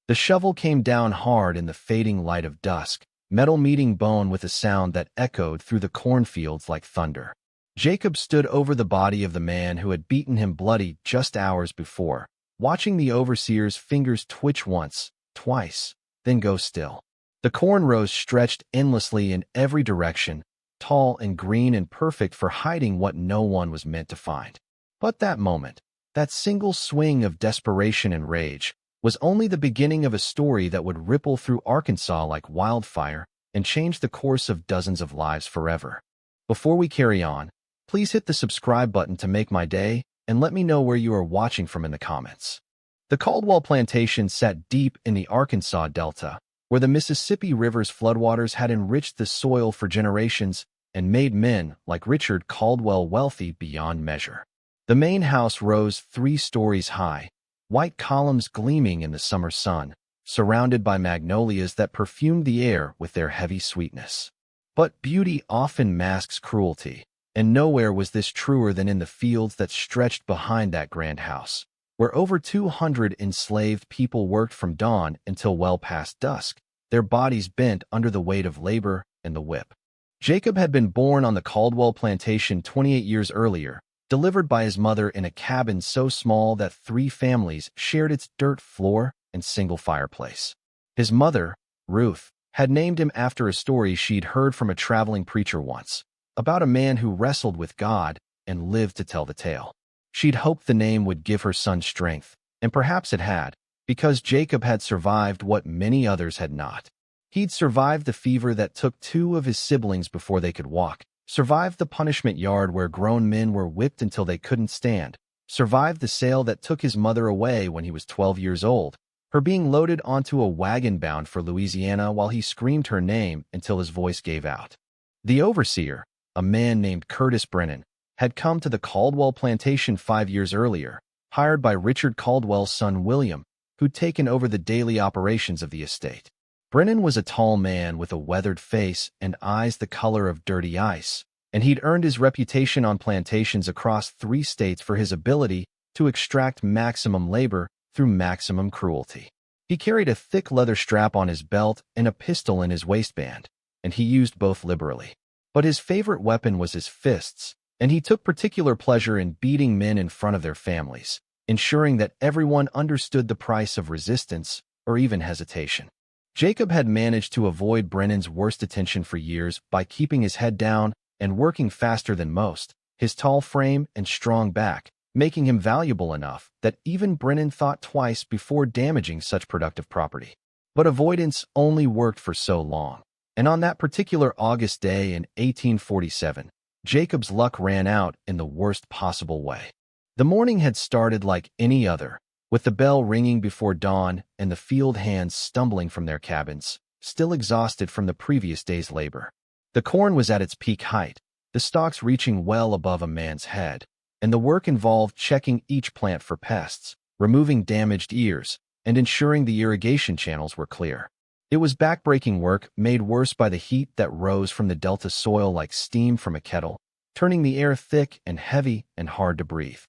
The shovel came down hard in the fading light of dusk, metal meeting bone with a sound that echoed through the cornfields like thunder. Jacob stood over the body of the man who had beaten him bloody just hours before, watching the overseer's fingers twitch once, twice, then go still. The corn rows stretched endlessly in every direction, tall and green and perfect for hiding what no one was meant to find. But that moment, that single swing of desperation and rage, was only the beginning of a story that would ripple through Arkansas like wildfire and change the course of dozens of lives forever. Before we carry on, please hit the subscribe button to make my day and let me know where you are watching from in the comments. The Caldwell Plantation sat deep in the Arkansas Delta, where the Mississippi River's floodwaters had enriched the soil for generations and made men like Richard Caldwell wealthy beyond measure. The main house rose 3 stories high, white columns gleaming in the summer sun, surrounded by magnolias that perfumed the air with their heavy sweetness. But beauty often masks cruelty, and nowhere was this truer than in the fields that stretched behind that grand house, where over 200 enslaved people worked from dawn until well past dusk, their bodies bent under the weight of labor and the whip. Jacob had been born on the Caldwell Plantation 28 years earlier, delivered by his mother in a cabin so small that 3 families shared its dirt floor and single fireplace. His mother, Ruth, had named him after a story she'd heard from a traveling preacher once, about a man who wrestled with God and lived to tell the tale. She'd hoped the name would give her son strength, and perhaps it had, because Jacob had survived what many others had not. He'd survived the fever that took 2 of his siblings before they could walk, survived the punishment yard where grown men were whipped until they couldn't stand, survived the sail that took his mother away when he was 12 years old, her being loaded onto a wagon bound for Louisiana while he screamed her name until his voice gave out. The overseer, a man named Curtis Brennan, had come to the Caldwell Plantation 5 years earlier, hired by Richard Caldwell's son William, who'd taken over the daily operations of the estate. Brennan was a tall man with a weathered face and eyes the color of dirty ice, and he'd earned his reputation on plantations across 3 states for his ability to extract maximum labor through maximum cruelty. He carried a thick leather strap on his belt and a pistol in his waistband, and he used both liberally. But his favorite weapon was his fists, and he took particular pleasure in beating men in front of their families, ensuring that everyone understood the price of resistance or even hesitation. Jacob had managed to avoid Brennan's worst attention for years by keeping his head down and working faster than most, his tall frame and strong back, making him valuable enough that even Brennan thought twice before damaging such productive property. But avoidance only worked for so long, and on that particular August day in 1847, Jacob's luck ran out in the worst possible way. The morning had started like any other, with the bell ringing before dawn and the field hands stumbling from their cabins, still exhausted from the previous day's labor. The corn was at its peak height, the stalks reaching well above a man's head, and the work involved checking each plant for pests, removing damaged ears, and ensuring the irrigation channels were clear. It was backbreaking work made worse by the heat that rose from the delta soil like steam from a kettle, turning the air thick and heavy and hard to breathe.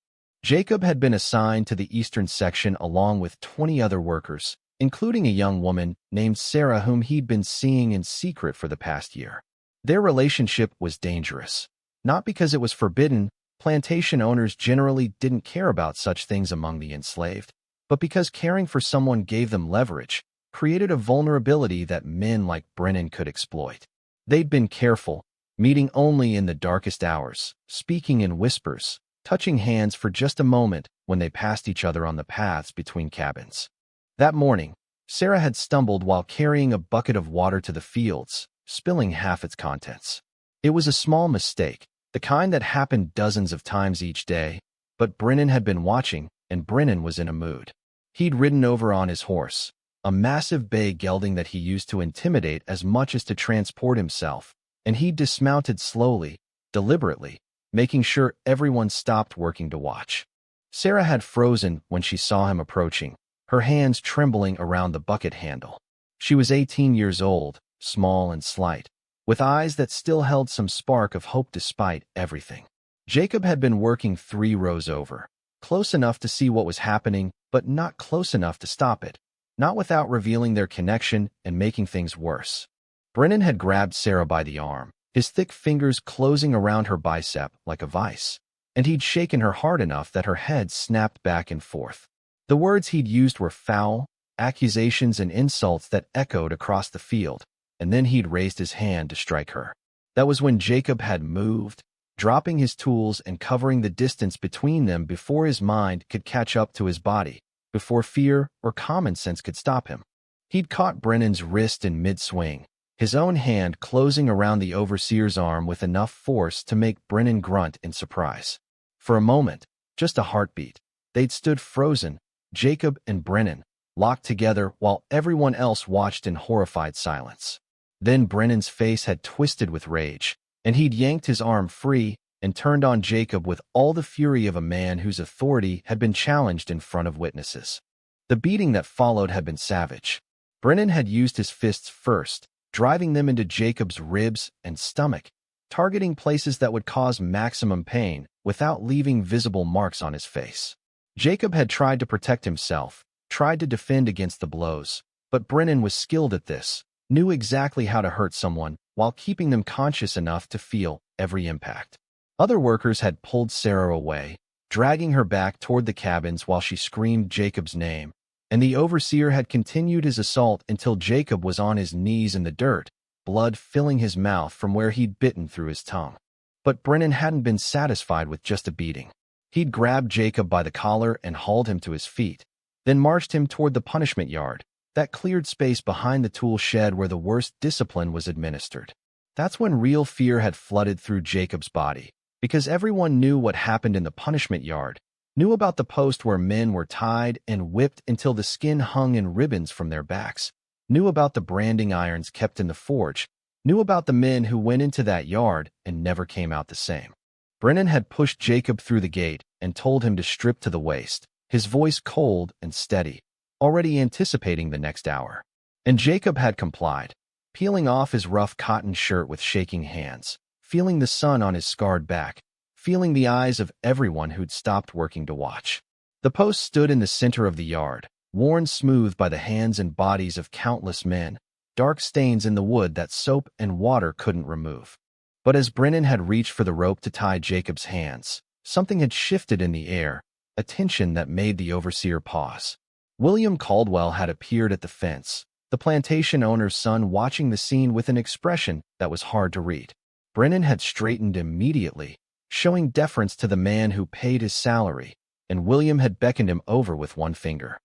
Jacob had been assigned to the eastern section along with 20 other workers, including a young woman named Sarah whom he'd been seeing in secret for the past year. Their relationship was dangerous, not because it was forbidden. Plantation owners generally didn't care about such things among the enslaved, but because caring for someone gave them leverage, created a vulnerability that men like Brennan could exploit. They'd been careful, meeting only in the darkest hours, speaking in whispers, touching hands for just a moment when they passed each other on the paths between cabins. That morning, Sarah had stumbled while carrying a bucket of water to the fields, spilling half its contents. It was a small mistake, the kind that happened dozens of times each day, but Brennan had been watching, and Brennan was in a mood. He'd ridden over on his horse, a massive bay gelding that he used to intimidate as much as to transport himself, and he dismounted slowly, deliberately, making sure everyone stopped working to watch. Sarah had frozen when she saw him approaching, her hands trembling around the bucket handle. She was 18 years old, small and slight, with eyes that still held some spark of hope despite everything. Jacob had been working 3 rows over, close enough to see what was happening, but not close enough to stop it, not without revealing their connection and making things worse. Brennan had grabbed Sarah by the arm, his thick fingers closing around her bicep like a vice, and he'd shaken her hard enough that her head snapped back and forth. The words he'd used were foul, accusations and insults that echoed across the field, and then he'd raised his hand to strike her. That was when Jacob had moved, dropping his tools and covering the distance between them before his mind could catch up to his body, before fear or common sense could stop him. He'd caught Brennan's wrist in mid-swing, his own hand closing around the overseer's arm with enough force to make Brennan grunt in surprise. For a moment, just a heartbeat, they'd stood frozen, Jacob and Brennan, locked together while everyone else watched in horrified silence. Then Brennan's face had twisted with rage, and he'd yanked his arm free and turned on Jacob with all the fury of a man whose authority had been challenged in front of witnesses. The beating that followed had been savage. Brennan had used his fists first, driving them into Jacob's ribs and stomach, targeting places that would cause maximum pain without leaving visible marks on his face. Jacob had tried to protect himself, tried to defend against the blows, but Brennan was skilled at this, knew exactly how to hurt someone while keeping them conscious enough to feel every impact. Other workers had pulled Sarah away, dragging her back toward the cabins while she screamed Jacob's name, and the overseer had continued his assault until Jacob was on his knees in the dirt, blood filling his mouth from where he'd bitten through his tongue. But Brennan hadn't been satisfied with just a beating. He'd grabbed Jacob by the collar and hauled him to his feet, then marched him toward the punishment yard, that cleared space behind the tool shed where the worst discipline was administered. That's when real fear had flooded through Jacob's body, because everyone knew what happened in the punishment yard, knew about the post where men were tied and whipped until the skin hung in ribbons from their backs, knew about the branding irons kept in the forge, knew about the men who went into that yard and never came out the same. Brennan had pushed Jacob through the gate and told him to strip to the waist, his voice cold and steady, already anticipating the next hour. And Jacob had complied, peeling off his rough cotton shirt with shaking hands, feeling the sun on his scarred back, feeling the eyes of everyone who'd stopped working to watch. The post stood in the center of the yard, worn smooth by the hands and bodies of countless men, dark stains in the wood that soap and water couldn't remove. But as Brennan had reached for the rope to tie Jacob's hands, something had shifted in the air, a tension that made the overseer pause. William Caldwell had appeared at the fence, the plantation owner's son, watching the scene with an expression that was hard to read. Brennan had straightened immediately, showing deference to the man who paid his salary, and William had beckoned him over with one finger.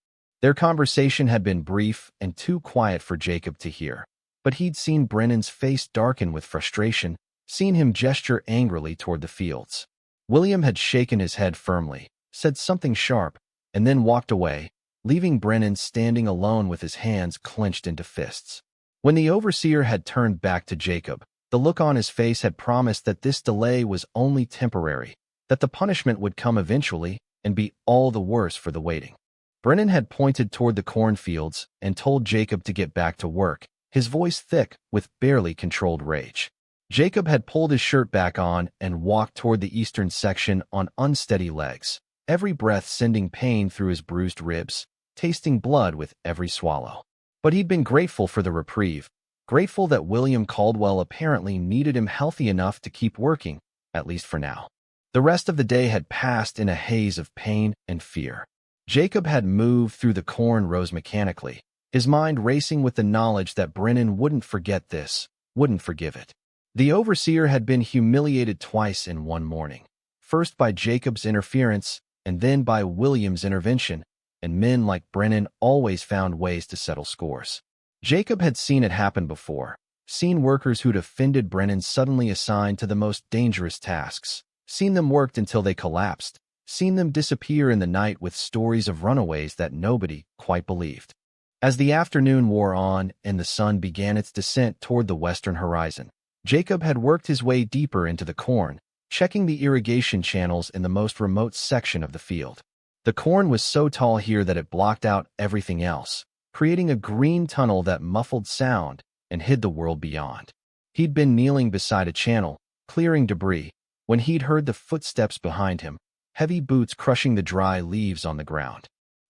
Their conversation had been brief and too quiet for Jacob to hear, but he'd seen Brennan's face darken with frustration, seen him gesture angrily toward the fields. William had shaken his head firmly, said something sharp, and then walked away, leaving Brennan standing alone with his hands clenched into fists. When the overseer had turned back to Jacob, the look on his face had promised that this delay was only temporary, that the punishment would come eventually and be all the worse for the waiting. Brennan had pointed toward the cornfields and told Jacob to get back to work, his voice thick with barely controlled rage. Jacob had pulled his shirt back on and walked toward the eastern section on unsteady legs, every breath sending pain through his bruised ribs, tasting blood with every swallow. But he'd been grateful for the reprieve, grateful that William Caldwell apparently needed him healthy enough to keep working, at least for now. The rest of the day had passed in a haze of pain and fear. Jacob had moved through the corn rows mechanically, his mind racing with the knowledge that Brennan wouldn't forget this, wouldn't forgive it. The overseer had been humiliated twice in one morning, first by Jacob's interference and then by William's intervention, and men like Brennan always found ways to settle scores. Jacob had seen it happen before, seen workers who'd offended Brennan suddenly assigned to the most dangerous tasks, seen them worked until they collapsed, seen them disappear in the night with stories of runaways that nobody quite believed. As the afternoon wore on and the sun began its descent toward the western horizon, Jacob had worked his way deeper into the corn, checking the irrigation channels in the most remote section of the field. The corn was so tall here that it blocked out everything else, creating a green tunnel that muffled sound and hid the world beyond. He'd been kneeling beside a channel, clearing debris, when he'd heard the footsteps behind him, heavy boots crushing the dry leaves on the ground.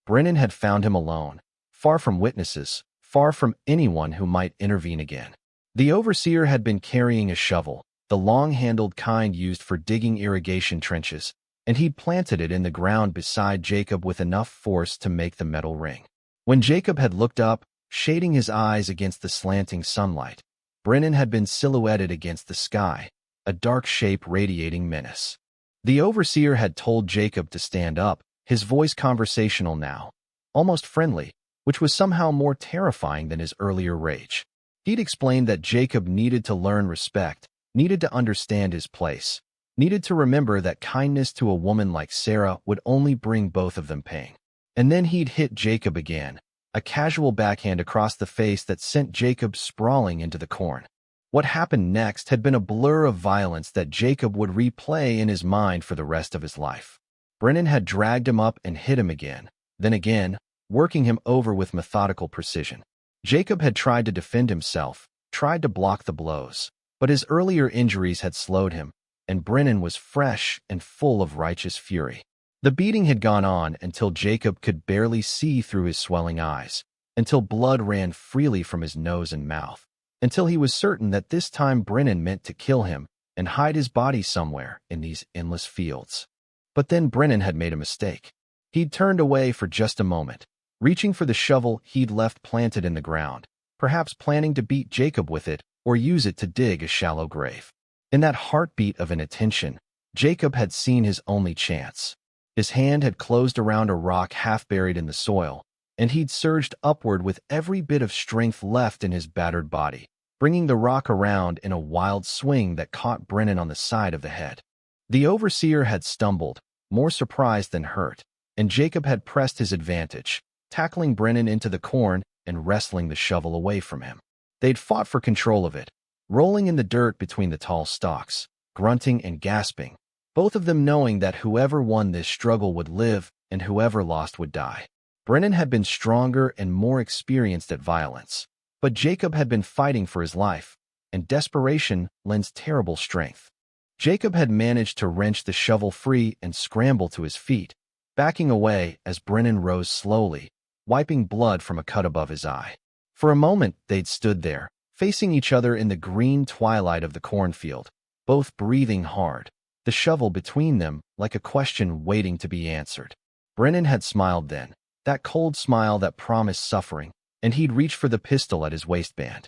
Brennan had found him alone, far from witnesses, far from anyone who might intervene again. The overseer had been carrying a shovel, the long-handled kind used for digging irrigation trenches, and he'd planted it in the ground beside Jacob with enough force to make the metal ring. When Jacob had looked up, shading his eyes against the slanting sunlight, Brennan had been silhouetted against the sky, a dark shape radiating menace. The overseer had told Jacob to stand up, his voice conversational now, almost friendly, which was somehow more terrifying than his earlier rage. He'd explained that Jacob needed to learn respect, needed to understand his place, needed to remember that kindness to a woman like Sarah would only bring both of them pain. And then he'd hit Jacob again, a casual backhand across the face that sent Jacob sprawling into the corn. What happened next had been a blur of violence that Jacob would replay in his mind for the rest of his life. Brennan had dragged him up and hit him again, then again, working him over with methodical precision. Jacob had tried to defend himself, tried to block the blows, but his earlier injuries had slowed him, and Brennan was fresh and full of righteous fury. The beating had gone on until Jacob could barely see through his swelling eyes, until blood ran freely from his nose and mouth, until he was certain that this time Brennan meant to kill him and hide his body somewhere in these endless fields. But then Brennan had made a mistake. He'd turned away for just a moment, reaching for the shovel he'd left planted in the ground, perhaps planning to beat Jacob with it or use it to dig a shallow grave. In that heartbeat of inattention, Jacob had seen his only chance. His hand had closed around a rock half buried in the soil, and he'd surged upward with every bit of strength left in his battered body, bringing the rock around in a wild swing that caught Brennan on the side of the head. The overseer had stumbled, more surprised than hurt, and Jacob had pressed his advantage, tackling Brennan into the corn and wrestling the shovel away from him. They'd fought for control of it, rolling in the dirt between the tall stalks, grunting and gasping, both of them knowing that whoever won this struggle would live and whoever lost would die. Brennan had been stronger and more experienced at violence, but Jacob had been fighting for his life, and desperation lends terrible strength. Jacob had managed to wrench the shovel free and scramble to his feet, backing away as Brennan rose slowly, wiping blood from a cut above his eye. For a moment they'd stood there, facing each other in the green twilight of the cornfield, both breathing hard, the shovel between them like a question waiting to be answered. Brennan had smiled then, that cold smile that promised suffering, and he'd reached for the pistol at his waistband.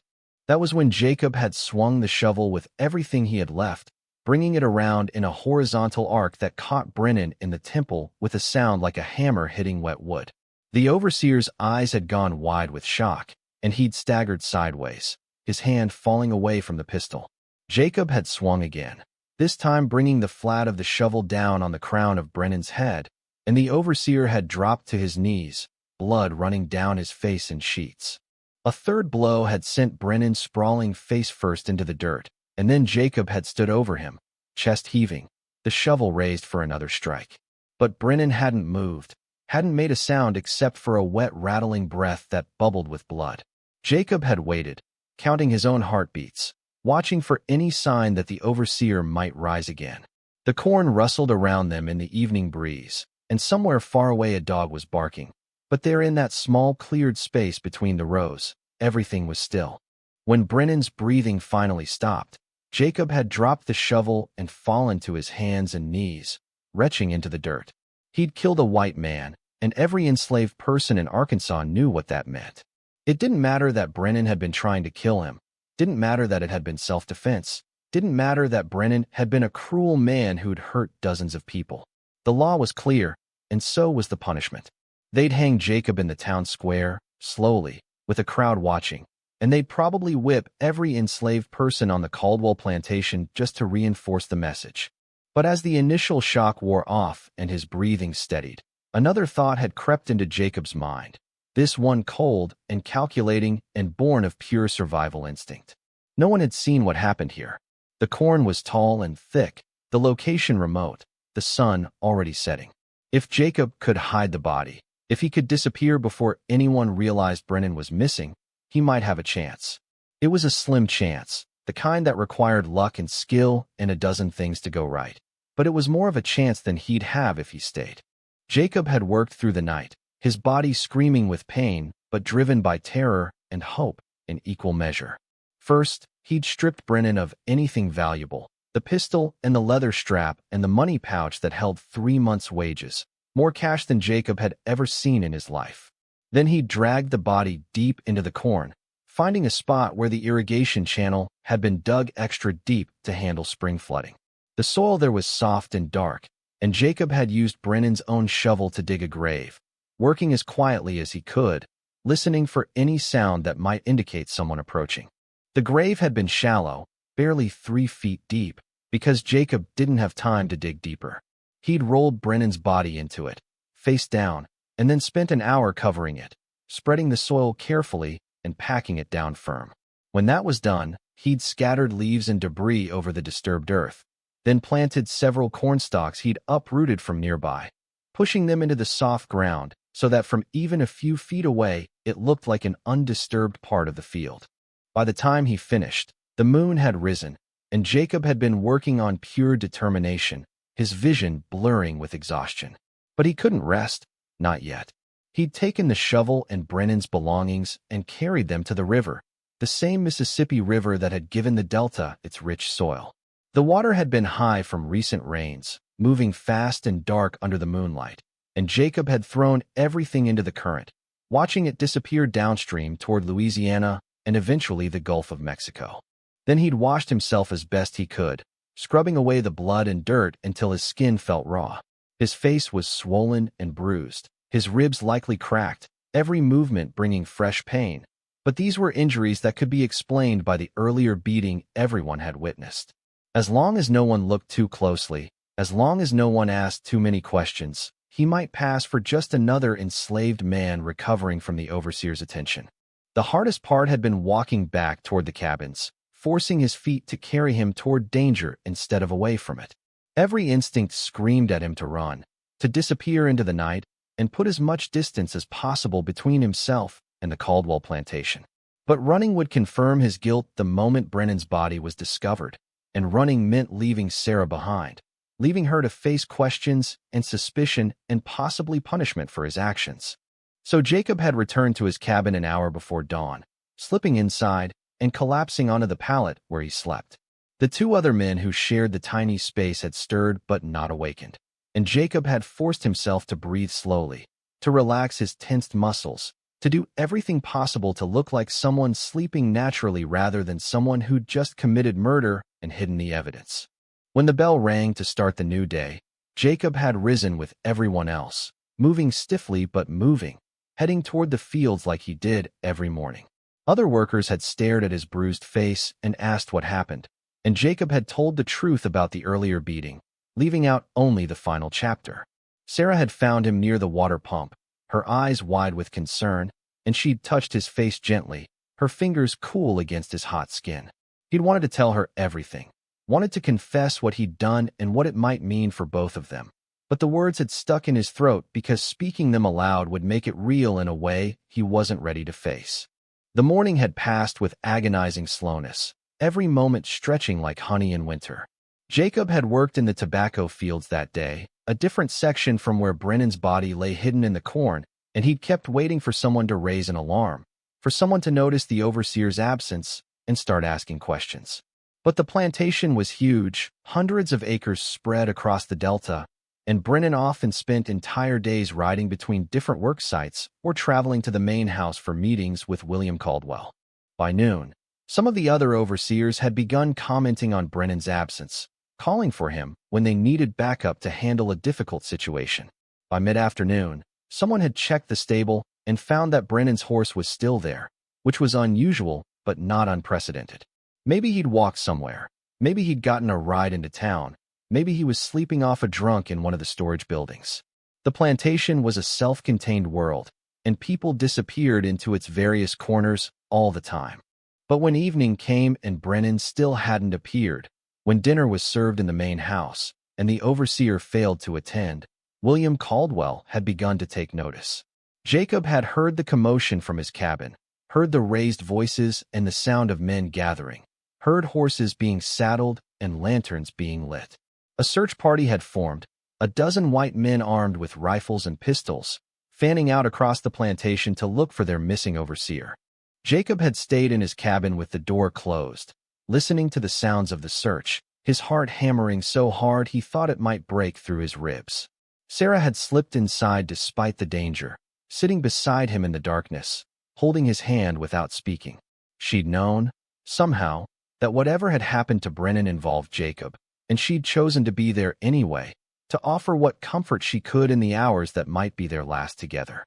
That was when Jacob had swung the shovel with everything he had left, bringing it around in a horizontal arc that caught Brennan in the temple with a sound like a hammer hitting wet wood. The overseer's eyes had gone wide with shock, and he'd staggered sideways, his hand falling away from the pistol. Jacob had swung again, this time bringing the flat of the shovel down on the crown of Brennan's head, and the overseer had dropped to his knees, blood running down his face in sheets. A third blow had sent Brennan sprawling face first into the dirt, and then Jacob had stood over him, chest heaving, the shovel raised for another strike. But Brennan hadn't moved, hadn't made a sound except for a wet rattling breath that bubbled with blood. Jacob had waited, counting his own heartbeats, watching for any sign that the overseer might rise again. The corn rustled around them in the evening breeze, and somewhere far away a dog was barking. But there in that small cleared space between the rows, everything was still. When Brennan's breathing finally stopped, Jacob had dropped the shovel and fallen to his hands and knees, retching into the dirt. He'd killed a white man, and every enslaved person in Arkansas knew what that meant. It didn't matter that Brennan had been trying to kill him, didn't matter that it had been self-defense, didn't matter that Brennan had been a cruel man who'd hurt dozens of people. The law was clear, and so was the punishment. They'd hang Jacob in the town square, slowly, with a crowd watching, and they'd probably whip every enslaved person on the Caldwell plantation just to reinforce the message. But as the initial shock wore off and his breathing steadied, another thought had crept into Jacob's mind, this one cold and calculating and born of pure survival instinct. No one had seen what happened here. The corn was tall and thick, the location remote, the sun already setting. If Jacob could hide the body, if he could disappear before anyone realized Brennan was missing, he might have a chance. It was a slim chance, the kind that required luck and skill and a dozen things to go right. But it was more of a chance than he'd have if he stayed. Jacob had worked through the night, his body screaming with pain, but driven by terror and hope in equal measure. First, he'd stripped Brennan of anything valuable, the pistol and the leather strap and the money pouch that held 3 months' wages, more cash than Jacob had ever seen in his life. Then he dragged the body deep into the corn, finding a spot where the irrigation channel had been dug extra deep to handle spring flooding. The soil there was soft and dark, and Jacob had used Brennan's own shovel to dig a grave, working as quietly as he could, listening for any sound that might indicate someone approaching. The grave had been shallow, barely 3 feet deep, because Jacob didn't have time to dig deeper. He'd rolled Brennan's body into it, face down, and then spent an hour covering it, spreading the soil carefully and packing it down firm. When that was done, he'd scattered leaves and debris over the disturbed earth, then planted several cornstalks he'd uprooted from nearby, pushing them into the soft ground so that from even a few feet away it looked like an undisturbed part of the field. By the time he finished, the moon had risen, and Jacob had been working on pure determination, his vision blurring with exhaustion. But he couldn't rest, not yet. He'd taken the shovel and Brennan's belongings and carried them to the river, the same Mississippi River that had given the delta its rich soil. The water had been high from recent rains, moving fast and dark under the moonlight, and Jacob had thrown everything into the current, watching it disappear downstream toward Louisiana and eventually the Gulf of Mexico. Then he'd washed himself as best he could, scrubbing away the blood and dirt until his skin felt raw. His face was swollen and bruised, his ribs likely cracked, every movement bringing fresh pain. But these were injuries that could be explained by the earlier beating everyone had witnessed. As long as no one looked too closely, as long as no one asked too many questions, he might pass for just another enslaved man recovering from the overseer's attention. The hardest part had been walking back toward the cabins, forcing his feet to carry him toward danger instead of away from it. Every instinct screamed at him to run, to disappear into the night, and put as much distance as possible between himself and the Caldwell plantation. But running would confirm his guilt the moment Brennan's body was discovered, and running meant leaving Sarah behind, leaving her to face questions and suspicion and possibly punishment for his actions. So Jacob had returned to his cabin an hour before dawn, slipping inside and collapsing onto the pallet where he slept. The 2 other men who shared the tiny space had stirred but not awakened, and Jacob had forced himself to breathe slowly, to relax his tensed muscles, to do everything possible to look like someone sleeping naturally rather than someone who'd just committed murder and hidden the evidence. When the bell rang to start the new day, Jacob had risen with everyone else, moving stiffly but moving, heading toward the fields like he did every morning. Other workers had stared at his bruised face and asked what happened, and Jacob had told the truth about the earlier beating, leaving out only the final chapter. Sarah had found him near the water pump, her eyes wide with concern, and she'd touched his face gently, her fingers cool against his hot skin. He'd wanted to tell her everything, wanted to confess what he'd done and what it might mean for both of them. But the words had stuck in his throat because speaking them aloud would make it real in a way he wasn't ready to face. The morning had passed with agonizing slowness, every moment stretching like honey in winter. Jacob had worked in the tobacco fields that day, a different section from where Brennan's body lay hidden in the corn, and he'd kept waiting for someone to raise an alarm, for someone to notice the overseer's absence and start asking questions. But the plantation was huge, hundreds of acres spread across the delta, and Brennan often spent entire days riding between different work sites or traveling to the main house for meetings with William Caldwell. By noon, some of the other overseers had begun commenting on Brennan's absence, calling for him when they needed backup to handle a difficult situation. By mid-afternoon, someone had checked the stable and found that Brennan's horse was still there, which was unusual but not unprecedented. Maybe he'd walked somewhere. Maybe he'd gotten a ride into town. Maybe he was sleeping off a drunk in one of the storage buildings. The plantation was a self-contained world, and people disappeared into its various corners all the time. But when evening came and Brennan still hadn't appeared, when dinner was served in the main house, and the overseer failed to attend, William Caldwell had begun to take notice. Jacob had heard the commotion from his cabin, heard the raised voices and the sound of men gathering, heard horses being saddled and lanterns being lit. A search party had formed, a dozen white men armed with rifles and pistols, fanning out across the plantation to look for their missing overseer. Jacob had stayed in his cabin with the door closed, listening to the sounds of the search, his heart hammering so hard he thought it might break through his ribs. Sarah had slipped inside despite the danger, sitting beside him in the darkness, holding his hand without speaking. She'd known, somehow, that whatever had happened to Brennan involved Jacob, and she'd chosen to be there anyway, to offer what comfort she could in the hours that might be their last together.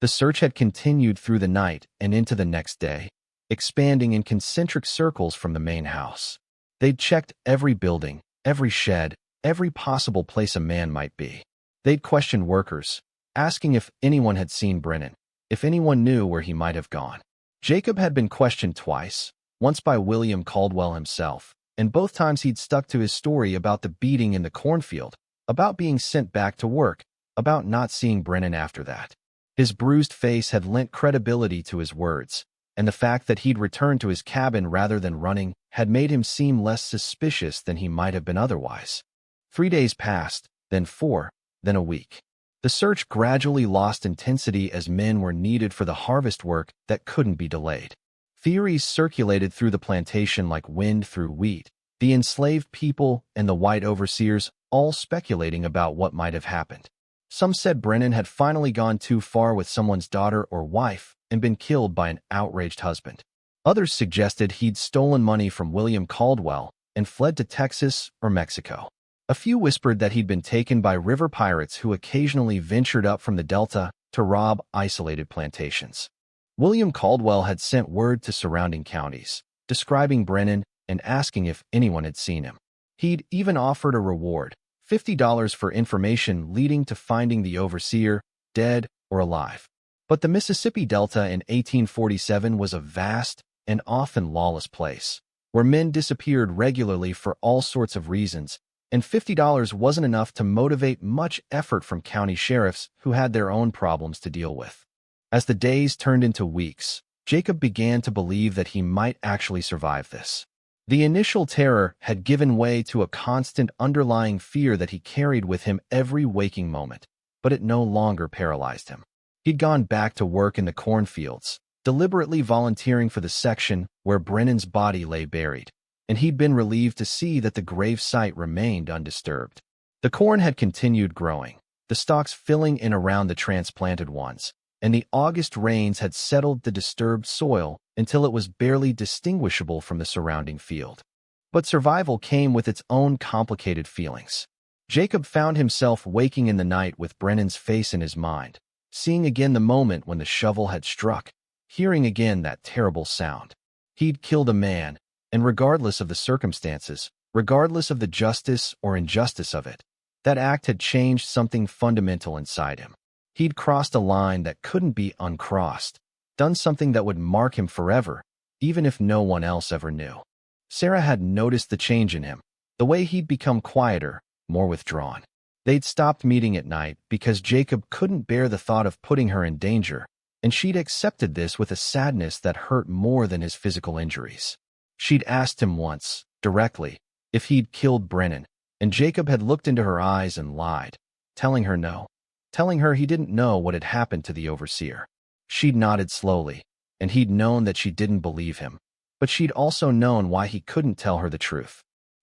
The search had continued through the night and into the next day, expanding in concentric circles from the main house. They'd checked every building, every shed, every possible place a man might be. They'd questioned workers, asking if anyone had seen Brennan, if anyone knew where he might have gone. Jacob had been questioned twice, once by William Caldwell himself, and both times he'd stuck to his story about the beating in the cornfield, about being sent back to work, about not seeing Brennan after that. His bruised face had lent credibility to his words, and the fact that he'd returned to his cabin rather than running had made him seem less suspicious than he might have been otherwise. 3 days passed, then 4, then a week. The search gradually lost intensity as men were needed for the harvest work that couldn't be delayed. Theories circulated through the plantation like wind through wheat, the enslaved people and the white overseers all speculating about what might have happened. Some said Brennan had finally gone too far with someone's daughter or wife and been killed by an outraged husband. Others suggested he'd stolen money from William Caldwell and fled to Texas or Mexico. A few whispered that he'd been taken by river pirates who occasionally ventured up from the Delta to rob isolated plantations. William Caldwell had sent word to surrounding counties, describing Brennan and asking if anyone had seen him. He'd even offered a reward, $50 for information leading to finding the overseer, dead or alive. But the Mississippi Delta in 1847 was a vast and often lawless place, where men disappeared regularly for all sorts of reasons, and $50 wasn't enough to motivate much effort from county sheriffs who had their own problems to deal with. As the days turned into weeks, Jacob began to believe that he might actually survive this. The initial terror had given way to a constant underlying fear that he carried with him every waking moment, but it no longer paralyzed him. He'd gone back to work in the cornfields, deliberately volunteering for the section where Brennan's body lay buried, and he'd been relieved to see that the grave site remained undisturbed. The corn had continued growing, the stalks filling in around the transplanted ones, and the August rains had settled the disturbed soil until it was barely distinguishable from the surrounding field. But survival came with its own complicated feelings. Jacob found himself waking in the night with Brennan's face in his mind, seeing again the moment when the shovel had struck, hearing again that terrible sound. He'd killed a man, and regardless of the circumstances, regardless of the justice or injustice of it, that act had changed something fundamental inside him. He'd crossed a line that couldn't be uncrossed, done something that would mark him forever, even if no one else ever knew. Sarah had noticed the change in him, the way he'd become quieter, more withdrawn. They'd stopped meeting at night because Jacob couldn't bear the thought of putting her in danger, and she'd accepted this with a sadness that hurt more than his physical injuries. She'd asked him once, directly, if he'd killed Brennan, and Jacob had looked into her eyes and lied, telling her no, telling her he didn't know what had happened to the overseer. She'd nodded slowly, and he'd known that she didn't believe him, but she'd also known why he couldn't tell her the truth.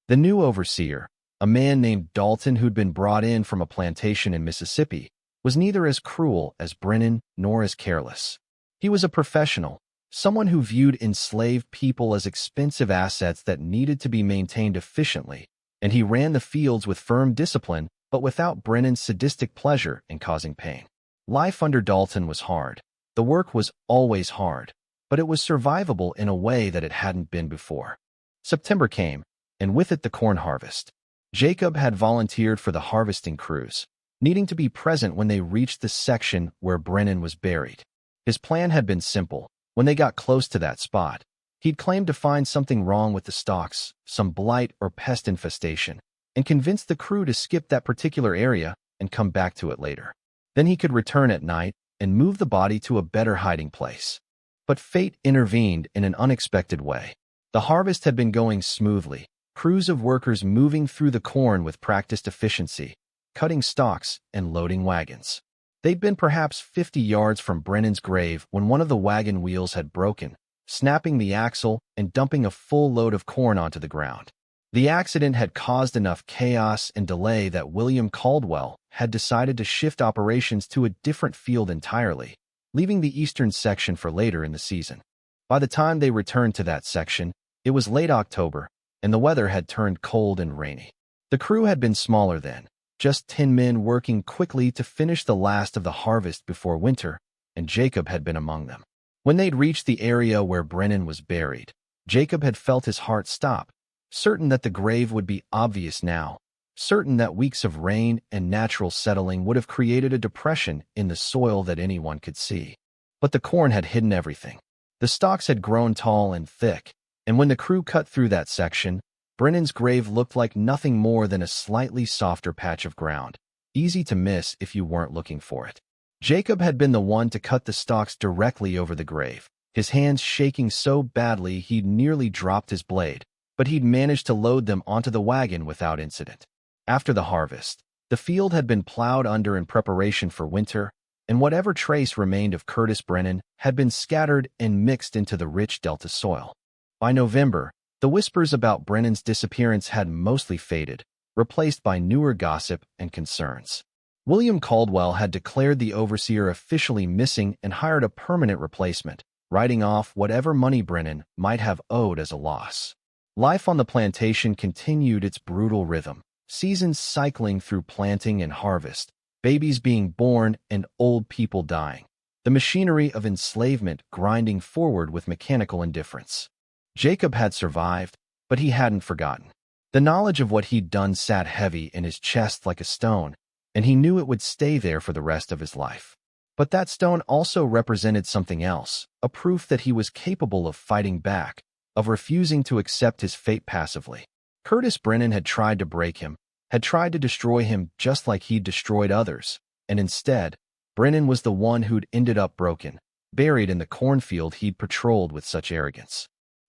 The new overseer, a man named Dalton who'd been brought in from a plantation in Mississippi, was neither as cruel as Brennan nor as careless. He was a professional, someone who viewed enslaved people as expensive assets that needed to be maintained efficiently, and he ran the fields with firm discipline but without Brennan's sadistic pleasure in causing pain. Life under Dalton was hard. The work was always hard, but it was survivable in a way that it hadn't been before. September came, and with it the corn harvest. Jacob had volunteered for the harvesting crews, needing to be present when they reached the section where Brennan was buried. His plan had been simple. When they got close to that spot, he'd claimed to find something wrong with the stalks, some blight or pest infestation, and convince the crew to skip that particular area and come back to it later. Then he could return at night and move the body to a better hiding place. But fate intervened in an unexpected way. The harvest had been going smoothly, crews of workers moving through the corn with practiced efficiency, cutting stalks and loading wagons. They'd been perhaps 50 yards from Brennan's grave when one of the wagon wheels had broken, snapping the axle and dumping a full load of corn onto the ground. The accident had caused enough chaos and delay that William Caldwell had decided to shift operations to a different field entirely, leaving the eastern section for later in the season. By the time they returned to that section, it was late October, and the weather had turned cold and rainy. The crew had been smaller then, just 10 men working quickly to finish the last of the harvest before winter, and Jacob had been among them. When they'd reached the area where Brennan was buried, Jacob had felt his heart stop, certain that the grave would be obvious now, certain that weeks of rain and natural settling would have created a depression in the soil that anyone could see. But the corn had hidden everything. The stalks had grown tall and thick, and when the crew cut through that section, Brennan's grave looked like nothing more than a slightly softer patch of ground, easy to miss if you weren't looking for it. Jacob had been the one to cut the stalks directly over the grave, his hands shaking so badly he'd nearly dropped his blade, but he'd managed to load them onto the wagon without incident. After the harvest, the field had been plowed under in preparation for winter, and whatever trace remained of Curtis Brennan had been scattered and mixed into the rich delta soil. By November, the whispers about Brennan's disappearance had mostly faded, replaced by newer gossip and concerns. William Caldwell had declared the overseer officially missing and hired a permanent replacement, writing off whatever money Brennan might have owed as a loss. Life on the plantation continued its brutal rhythm, seasons cycling through planting and harvest, babies being born and old people dying, the machinery of enslavement grinding forward with mechanical indifference. Jacob had survived, but he hadn't forgotten. The knowledge of what he'd done sat heavy in his chest like a stone, and he knew it would stay there for the rest of his life. But that stone also represented something else, a proof that he was capable of fighting back, of refusing to accept his fate passively. Curtis Brennan had tried to break him, had tried to destroy him just like he'd destroyed others, and instead, Brennan was the one who'd ended up broken, buried in the cornfield he'd patrolled with such arrogance.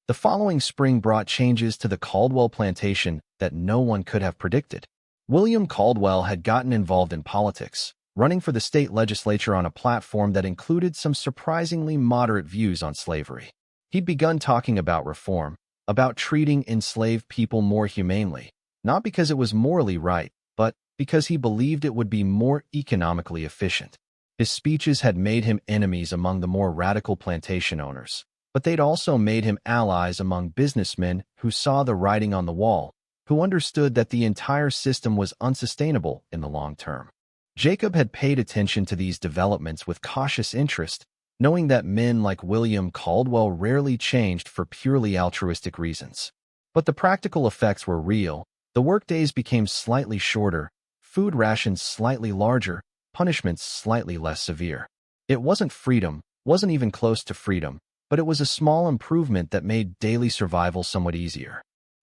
The following spring brought changes to the Caldwell plantation that no one could have predicted. William Caldwell had gotten involved in politics, running for the state legislature on a platform that included some surprisingly moderate views on slavery. He'd begun talking about reform, about treating enslaved people more humanely, not because it was morally right, but because he believed it would be more economically efficient. His speeches had made him enemies among the more radical plantation owners, but they'd also made him allies among businessmen who saw the writing on the wall, who understood that the entire system was unsustainable in the long term. Jacob had paid attention to these developments with cautious interest, knowing that men like William Caldwell rarely changed for purely altruistic reasons. But the practical effects were real. The workdays became slightly shorter, food rations slightly larger, punishments slightly less severe. It wasn't freedom, wasn't even close to freedom, but it was a small improvement that made daily survival somewhat easier.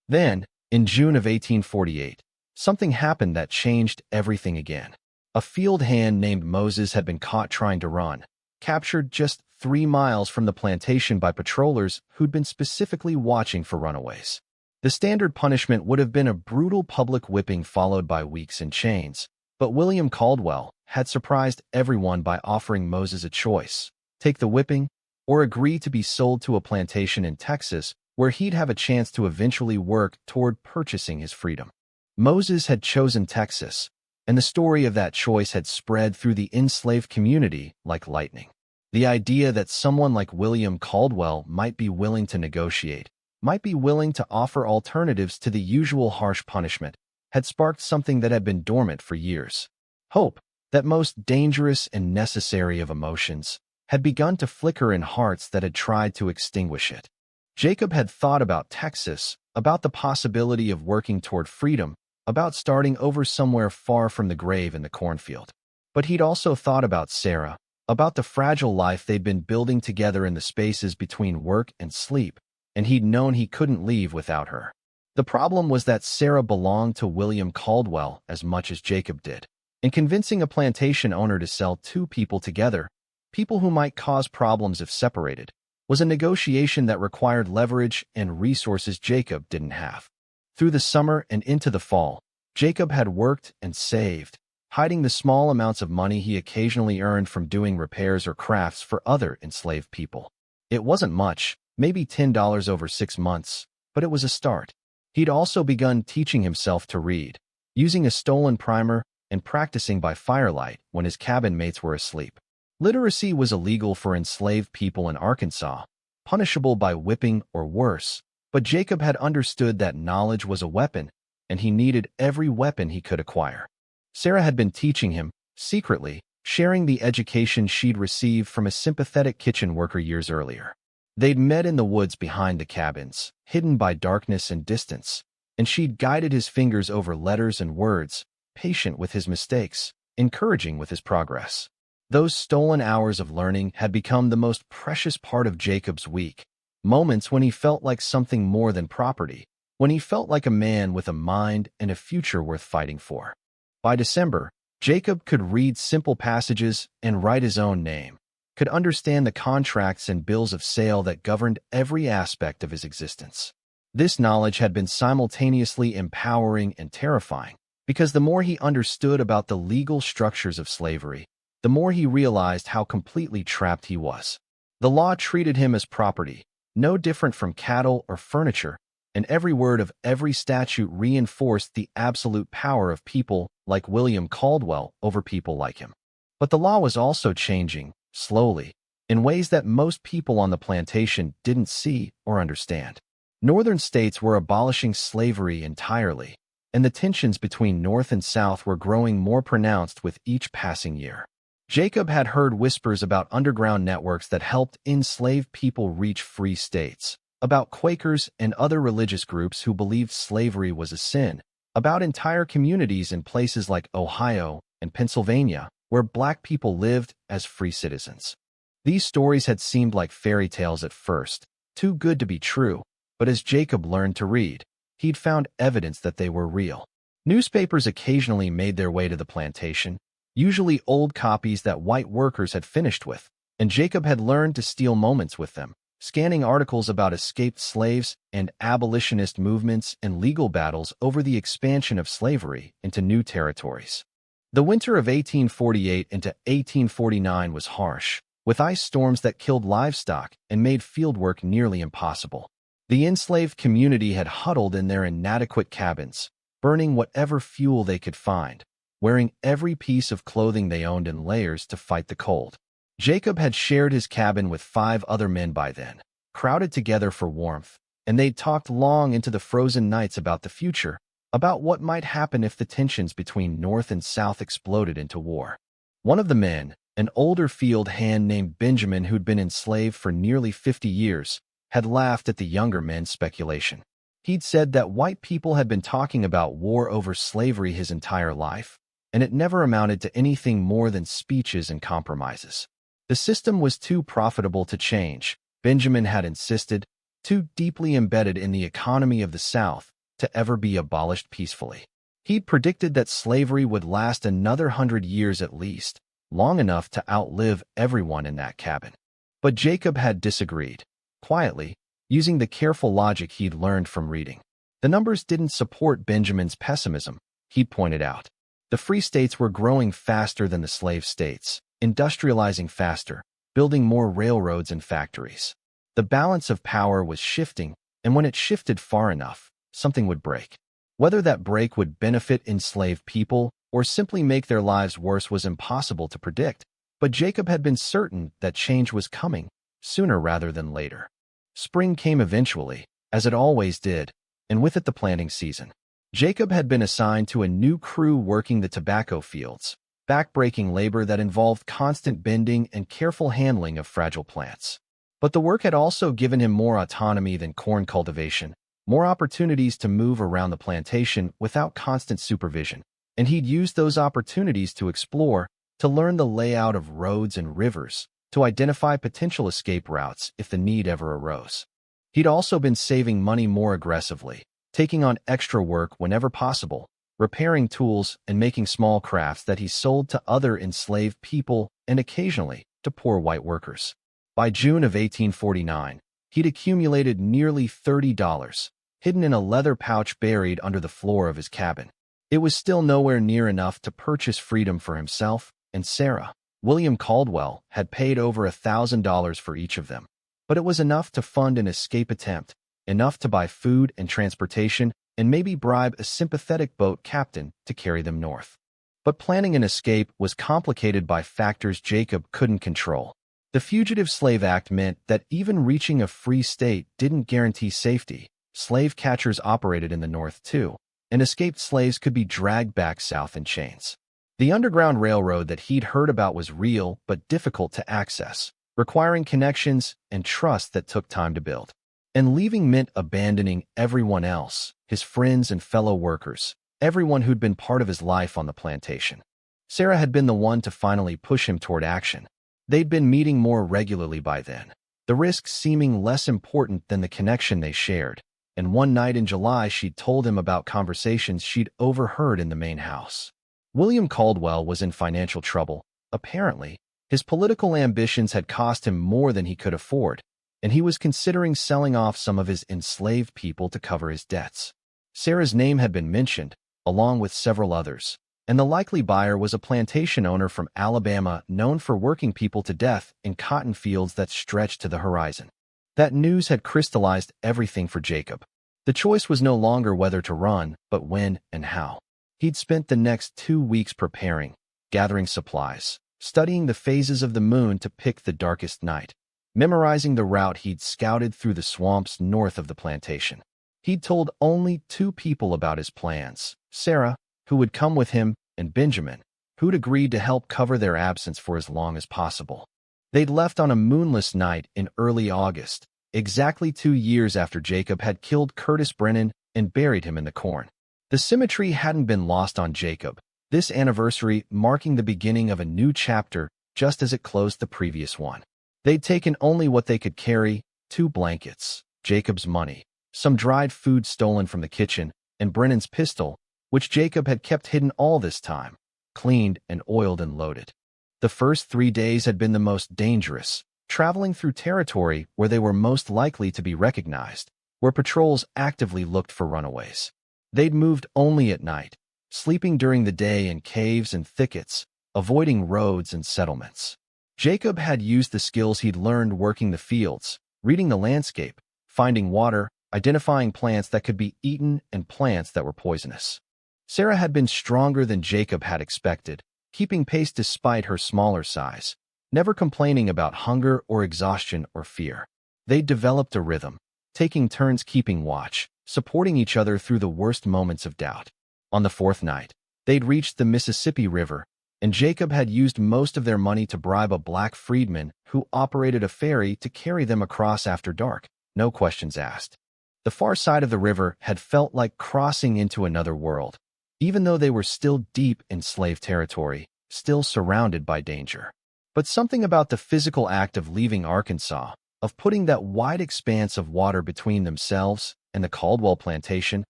Then, in June of 1848, something happened that changed everything again. A field hand named Moses had been caught trying to run, captured just 3 miles from the plantation by patrollers who'd been specifically watching for runaways. The standard punishment would have been a brutal public whipping followed by weeks in chains, but William Caldwell had surprised everyone by offering Moses a choice: take the whipping, or agree to be sold to a plantation in Texas where he'd have a chance to eventually work toward purchasing his freedom. Moses had chosen Texas, and the story of that choice had spread through the enslaved community like lightning. The idea that someone like William Caldwell might be willing to negotiate, might be willing to offer alternatives to the usual harsh punishment, had sparked something that had been dormant for years. Hope, that most dangerous and necessary of emotions, had begun to flicker in hearts that had tried to extinguish it. Jacob had thought about Texas, about the possibility of working toward freedom, about starting over somewhere far from the grave in the cornfield. But he'd also thought about Sarah, about the fragile life they'd been building together in the spaces between work and sleep, and he'd known he couldn't leave without her. The problem was that Sarah belonged to William Caldwell as much as Jacob did, and convincing a plantation owner to sell 2 people together, people who might cause problems if separated, was a negotiation that required leverage and resources Jacob didn't have. Through the summer and into the fall, Jacob had worked and saved, hiding the small amounts of money he occasionally earned from doing repairs or crafts for other enslaved people. It wasn't much, maybe $10 over 6 months, but it was a start. He'd also begun teaching himself to read, using a stolen primer and practicing by firelight when his cabin mates were asleep. Literacy was illegal for enslaved people in Arkansas, punishable by whipping or worse, but Jacob had understood that knowledge was a weapon, and he needed every weapon he could acquire. Sarah had been teaching him, secretly, sharing the education she'd received from a sympathetic kitchen worker years earlier. They'd met in the woods behind the cabins, hidden by darkness and distance, and she'd guided his fingers over letters and words, patient with his mistakes, encouraging with his progress. Those stolen hours of learning had become the most precious part of Jacob's week, moments when he felt like something more than property, when he felt like a man with a mind and a future worth fighting for. By December, Jacob could read simple passages and write his own name, could understand the contracts and bills of sale that governed every aspect of his existence. This knowledge had been simultaneously empowering and terrifying, because the more he understood about the legal structures of slavery, the more he realized how completely trapped he was. The law treated him as property, no different from cattle or furniture, and every word of every statute reinforced the absolute power of people like William Caldwell over people like him. But the law was also changing, slowly, in ways that most people on the plantation didn't see or understand. Northern states were abolishing slavery entirely, and the tensions between North and South were growing more pronounced with each passing year. Jacob had heard whispers about underground networks that helped enslaved people reach free states, about Quakers and other religious groups who believed slavery was a sin, about entire communities in places like Ohio and Pennsylvania where Black people lived as free citizens. These stories had seemed like fairy tales at first, too good to be true, but as Jacob learned to read, he'd found evidence that they were real. Newspapers occasionally made their way to the plantation, usually old copies that white workers had finished with, and Jacob had learned to steal moments with them, scanning articles about escaped slaves and abolitionist movements and legal battles over the expansion of slavery into new territories. The winter of 1848 into 1849 was harsh, with ice storms that killed livestock and made fieldwork nearly impossible. The enslaved community had huddled in their inadequate cabins, burning whatever fuel they could find, wearing every piece of clothing they owned in layers to fight the cold. Jacob had shared his cabin with 5 other men by then, crowded together for warmth, and they'd talked long into the frozen nights about the future, about what might happen if the tensions between North and South exploded into war. One of the men, an older field hand named Benjamin who'd been enslaved for nearly 50 years, had laughed at the younger men's speculation. He'd said that white people had been talking about war over slavery his entire life, and it never amounted to anything more than speeches and compromises. The system was too profitable to change, Benjamin had insisted, too deeply embedded in the economy of the South to ever be abolished peacefully. He'd predicted that slavery would last another 100 years at least, long enough to outlive everyone in that cabin. But Jacob had disagreed, quietly, using the careful logic he'd learned from reading. The numbers didn't support Benjamin's pessimism, he'd pointed out. The free states were growing faster than the slave states, industrializing faster, building more railroads and factories. The balance of power was shifting, and when it shifted far enough, something would break. Whether that break would benefit enslaved people or simply make their lives worse was impossible to predict, but Jacob had been certain that change was coming, sooner rather than later. Spring came eventually, as it always did, and with it the planting season. Jacob had been assigned to a new crew working the tobacco fields, back-breaking labor that involved constant bending and careful handling of fragile plants. But the work had also given him more autonomy than corn cultivation, more opportunities to move around the plantation without constant supervision, and he'd used those opportunities to explore, to learn the layout of roads and rivers, to identify potential escape routes if the need ever arose. He'd also been saving money more aggressively, taking on extra work whenever possible, repairing tools and making small crafts that he sold to other enslaved people and occasionally to poor white workers. By June of 1849, he'd accumulated nearly $30, hidden in a leather pouch buried under the floor of his cabin. It was still nowhere near enough to purchase freedom for himself and Sarah. William Caldwell had paid over $1,000 for each of them, but it was enough to fund an escape attempt, enough to buy food and transportation, and maybe bribe a sympathetic boat captain to carry them north. But planning an escape was complicated by factors Jacob couldn't control. The Fugitive Slave Act meant that even reaching a free state didn't guarantee safety. Slave catchers operated in the north too, and escaped slaves could be dragged back south in chains. The Underground Railroad that he'd heard about was real but difficult to access, requiring connections and trust that took time to build. And leaving meant abandoning everyone else, his friends and fellow workers, everyone who'd been part of his life on the plantation. Sarah had been the one to finally push him toward action. They'd been meeting more regularly by then, the risks seeming less important than the connection they shared. And one night in July she'd told him about conversations she'd overheard in the main house. William Caldwell was in financial trouble, apparently. His political ambitions had cost him more than he could afford, and he was considering selling off some of his enslaved people to cover his debts. Sarah's name had been mentioned, along with several others, and the likely buyer was a plantation owner from Alabama known for working people to death in cotton fields that stretched to the horizon. That news had crystallized everything for Jacob. The choice was no longer whether to run, but when and how. He'd spent the next 2 weeks preparing, gathering supplies, studying the phases of the moon to pick the darkest night, memorizing the route he'd scouted through the swamps north of the plantation. He'd told only 2 people about his plans, Sarah, who would come with him, and Benjamin, who'd agreed to help cover their absence for as long as possible. They'd left on a moonless night in early August, exactly 2 years after Jacob had killed Curtis Brennan and buried him in the corn. The symmetry hadn't been lost on Jacob, this anniversary marking the beginning of a new chapter just as it closed the previous one. They'd taken only what they could carry, 2 blankets, Jacob's money, some dried food stolen from the kitchen, and Brennan's pistol, which Jacob had kept hidden all this time, cleaned and oiled and loaded. The first 3 days had been the most dangerous, traveling through territory where they were most likely to be recognized, where patrols actively looked for runaways. They'd moved only at night, sleeping during the day in caves and thickets, avoiding roads and settlements. Jacob had used the skills he'd learned working the fields, reading the landscape, finding water, identifying plants that could be eaten and plants that were poisonous. Sarah had been stronger than Jacob had expected, keeping pace despite her smaller size, never complaining about hunger or exhaustion or fear. They'd developed a rhythm, taking turns keeping watch, supporting each other through the worst moments of doubt. On the 4th night, they'd reached the Mississippi River, and Jacob had used most of their money to bribe a black freedman who operated a ferry to carry them across after dark, no questions asked. The far side of the river had felt like crossing into another world, even though they were still deep in slave territory, still surrounded by danger. But something about the physical act of leaving Arkansas, of putting that wide expanse of water between themselves and the Caldwell plantation,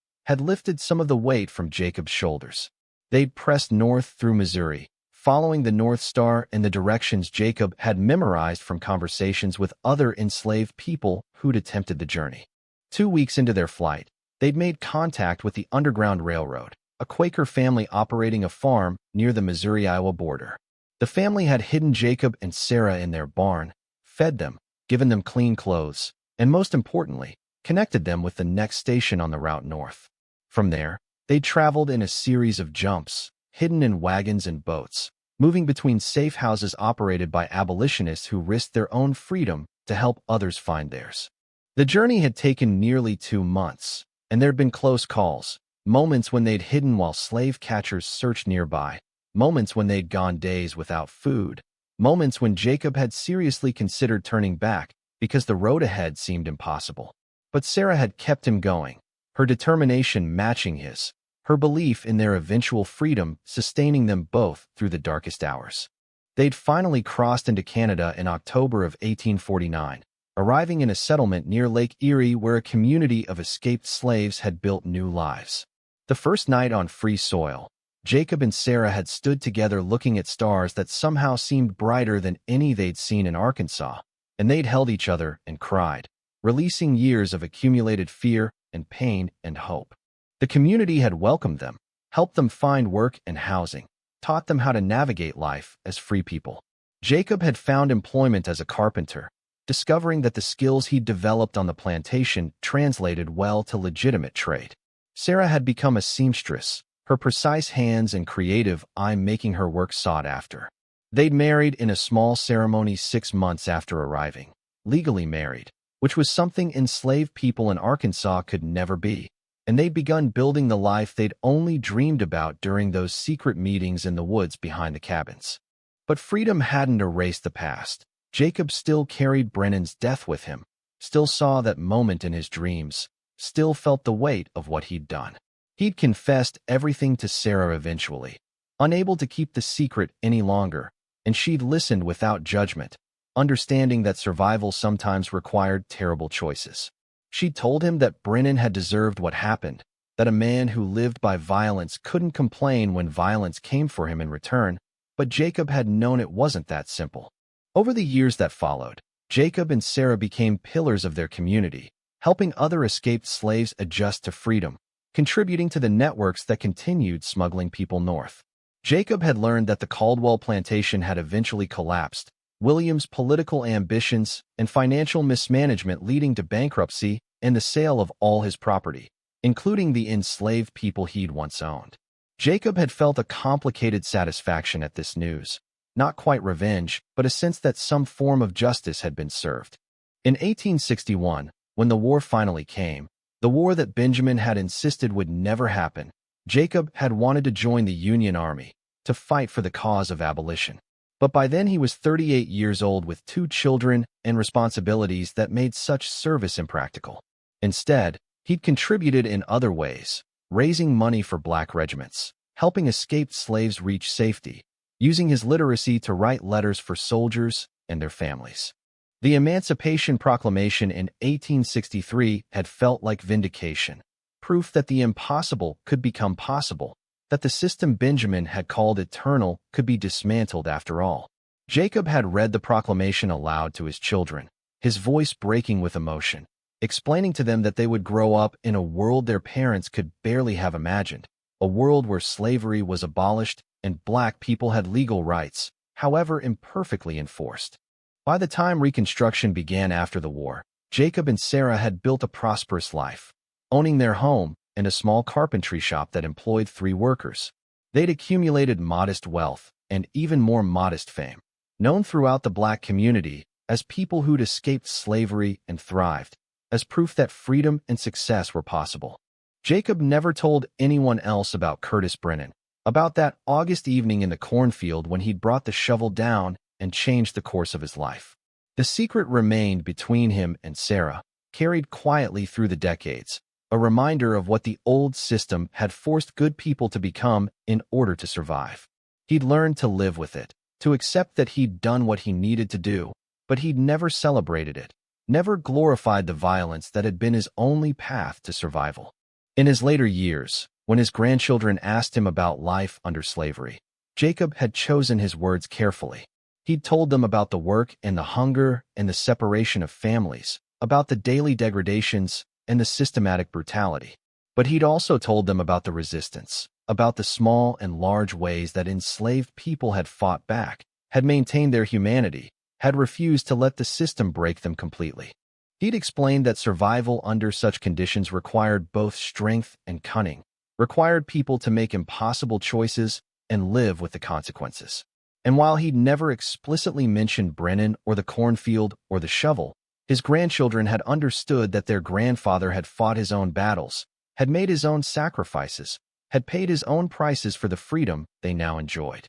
had lifted some of the weight from Jacob's shoulders. They'd pressed north through Missouri, following the North Star in the directions Jacob had memorized from conversations with other enslaved people who'd attempted the journey. 2 weeks into their flight, they'd made contact with the Underground Railroad, a Quaker family operating a farm near the Missouri-Iowa border. The family had hidden Jacob and Sarah in their barn, fed them, given them clean clothes, and most importantly, connected them with the next station on the route north. From there, they traveled in a series of jumps, hidden in wagons and boats, moving between safe houses operated by abolitionists who risked their own freedom to help others find theirs. The journey had taken nearly 2 months, and there'd been close calls, moments when they'd hidden while slave catchers searched nearby, moments when they'd gone days without food, moments when Jacob had seriously considered turning back because the road ahead seemed impossible. But Sarah had kept him going, her determination matching his, her belief in their eventual freedom sustaining them both through the darkest hours. They'd finally crossed into Canada in October of 1849, arriving in a settlement near Lake Erie where a community of escaped slaves had built new lives. The first night on free soil, Jacob and Sarah had stood together looking at stars that somehow seemed brighter than any they'd seen in Arkansas, and they'd held each other and cried, releasing years of accumulated fear and pain and hope. The community had welcomed them, helped them find work and housing, taught them how to navigate life as free people. Jacob had found employment as a carpenter, discovering that the skills he'd developed on the plantation translated well to legitimate trade. Sarah had become a seamstress, her precise hands and creative eye making her work sought after. They'd married in a small ceremony 6 months after arriving, legally married, which was something enslaved people in Arkansas could never be. And they'd begun building the life they'd only dreamed about during those secret meetings in the woods behind the cabins. But freedom hadn't erased the past. Jacob still carried Brennan's death with him, still saw that moment in his dreams, still felt the weight of what he'd done. He'd confessed everything to Sarah eventually, unable to keep the secret any longer, and she'd listened without judgment, understanding that survival sometimes required terrible choices. She'd told him that Brennan had deserved what happened, that a man who lived by violence couldn't complain when violence came for him in return, but Jacob had known it wasn't that simple. Over the years that followed, Jacob and Sarah became pillars of their community, helping other escaped slaves adjust to freedom, contributing to the networks that continued smuggling people north. Jacob had learned that the Caldwell plantation had eventually collapsed, William's political ambitions and financial mismanagement leading to bankruptcy and the sale of all his property, including the enslaved people he'd once owned. Jacob had felt a complicated satisfaction at this news. Not quite revenge, but a sense that some form of justice had been served. In 1861, when the war finally came, the war that Benjamin had insisted would never happen, Jacob had wanted to join the Union Army, to fight for the cause of abolition. But by then he was 38 years old with 2 children and responsibilities that made such service impractical. Instead, he'd contributed in other ways, raising money for black regiments, helping escaped slaves reach safety, using his literacy to write letters for soldiers and their families. The Emancipation Proclamation in 1863 had felt like vindication, proof that the impossible could become possible, that the system Benjamin had called eternal could be dismantled after all. Jacob had read the proclamation aloud to his children, his voice breaking with emotion, explaining to them that they would grow up in a world their parents could barely have imagined, a world where slavery was abolished and black people had legal rights, however imperfectly enforced. By the time Reconstruction began after the war, Jacob and Sarah had built a prosperous life, owning their home and a small carpentry shop that employed 3 workers. They'd accumulated modest wealth and even more modest fame, known throughout the black community as people who'd escaped slavery and thrived, as proof that freedom and success were possible. Jacob never told anyone else about Curtis Brennan, about that August evening in the cornfield when he'd brought the shovel down and changed the course of his life. The secret remained between him and Sarah, carried quietly through the decades, a reminder of what the old system had forced good people to become in order to survive. He'd learned to live with it, to accept that he'd done what he needed to do, but he'd never celebrated it, never glorified the violence that had been his only path to survival. In his later years, when his grandchildren asked him about life under slavery, Jacob had chosen his words carefully. He'd told them about the work and the hunger and the separation of families, about the daily degradations and the systematic brutality. But he'd also told them about the resistance, about the small and large ways that enslaved people had fought back, had maintained their humanity, had refused to let the system break them completely. He'd explained that survival under such conditions required both strength and cunning, required people to make impossible choices and live with the consequences. And while he'd never explicitly mentioned Brennan or the cornfield or the shovel, his grandchildren had understood that their grandfather had fought his own battles, had made his own sacrifices, had paid his own prices for the freedom they now enjoyed.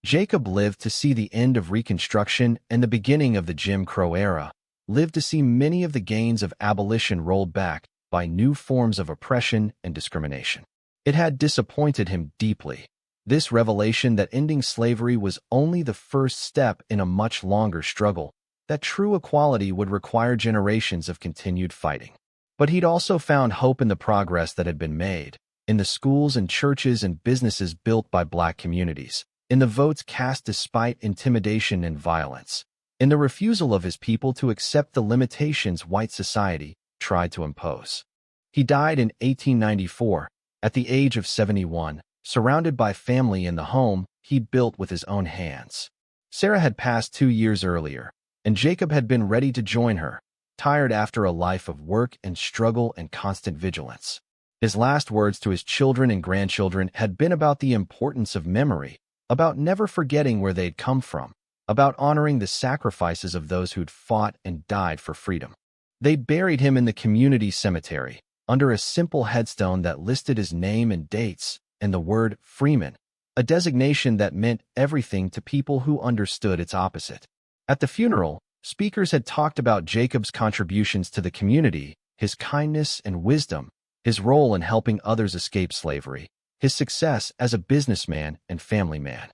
Jacob lived to see the end of Reconstruction and the beginning of the Jim Crow era, lived to see many of the gains of abolition rolled back by new forms of oppression and discrimination. It had disappointed him deeply. This revelation that ending slavery was only the first step in a much longer struggle, that true equality would require generations of continued fighting. But he'd also found hope in the progress that had been made, in the schools and churches and businesses built by black communities, in the votes cast despite intimidation and violence, in the refusal of his people to accept the limitations white society tried to impose. He died in 1894, at the age of 71, surrounded by family in the home he'd built with his own hands. Sarah had passed 2 years earlier, and Jacob had been ready to join her, tired after a life of work and struggle and constant vigilance. His last words to his children and grandchildren had been about the importance of memory, about never forgetting where they'd come from, about honoring the sacrifices of those who'd fought and died for freedom. They'd buried him in the community cemetery, under a simple headstone that listed his name and dates, and the word Freeman, a designation that meant everything to people who understood its opposite. At the funeral, speakers had talked about Jacob's contributions to the community, his kindness and wisdom, his role in helping others escape slavery, his success as a businessman and family man.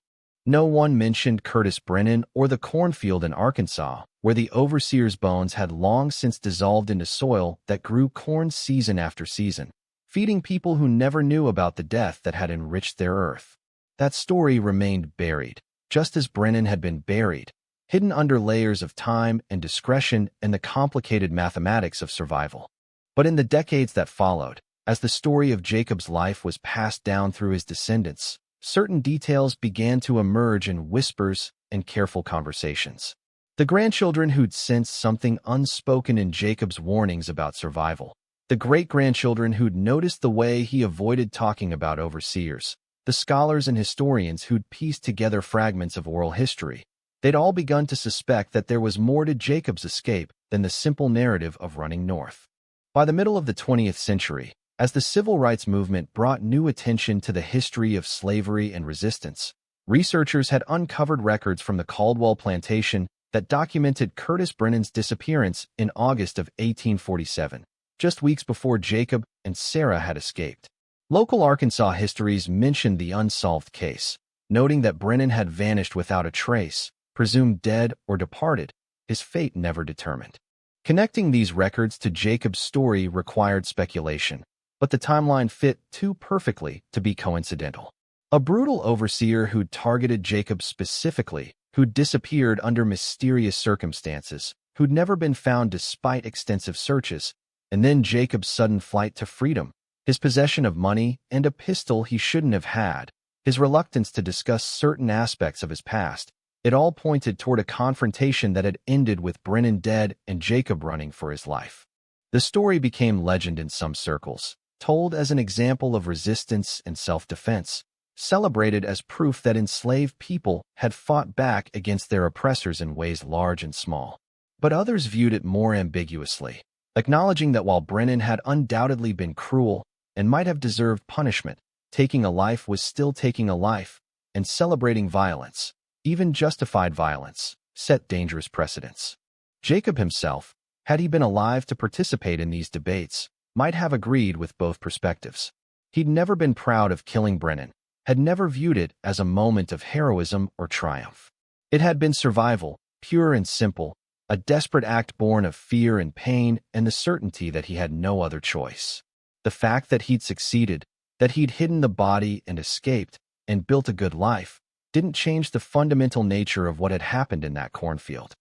No one mentioned Curtis Brennan or the cornfield in Arkansas, where the overseer's bones had long since dissolved into soil that grew corn season after season, feeding people who never knew about the death that had enriched their earth. That story remained buried, just as Brennan had been buried, hidden under layers of time and discretion and the complicated mathematics of survival. But in the decades that followed, as the story of Jacob's life was passed down through his descendants, certain details began to emerge in whispers and careful conversations. The grandchildren who'd sensed something unspoken in Jacob's warnings about survival. The great-grandchildren who'd noticed the way he avoided talking about overseers. The scholars and historians who'd pieced together fragments of oral history. They'd all begun to suspect that there was more to Jacob's escape than the simple narrative of running north. By the middle of the 20th century, as the civil rights movement brought new attention to the history of slavery and resistance, researchers had uncovered records from the Caldwell plantation that documented Curtis Brennan's disappearance in August of 1847, just weeks before Jacob and Sarah had escaped. Local Arkansas histories mentioned the unsolved case, noting that Brennan had vanished without a trace, presumed dead or departed, his fate never determined. Connecting these records to Jacob's story required speculation, but the timeline fit too perfectly to be coincidental. A brutal overseer who'd targeted Jacob specifically, who'd disappeared under mysterious circumstances, who'd never been found despite extensive searches, and then Jacob's sudden flight to freedom, his possession of money and a pistol he shouldn't have had, his reluctance to discuss certain aspects of his past, it all pointed toward a confrontation that had ended with Brennan dead and Jacob running for his life. The story became legend in some circles, told as an example of resistance and self-defense, celebrated as proof that enslaved people had fought back against their oppressors in ways large and small. But others viewed it more ambiguously, acknowledging that while Brennan had undoubtedly been cruel and might have deserved punishment, taking a life was still taking a life, and celebrating violence, even justified violence, set dangerous precedents. Jacob himself, had he been alive to participate in these debates, might have agreed with both perspectives. He'd never been proud of killing Brennan, had never viewed it as a moment of heroism or triumph. It had been survival, pure and simple, a desperate act born of fear and pain and the certainty that he had no other choice. The fact that he'd succeeded, that he'd hidden the body and escaped, and built a good life, didn't change the fundamental nature of what had happened in that cornfield.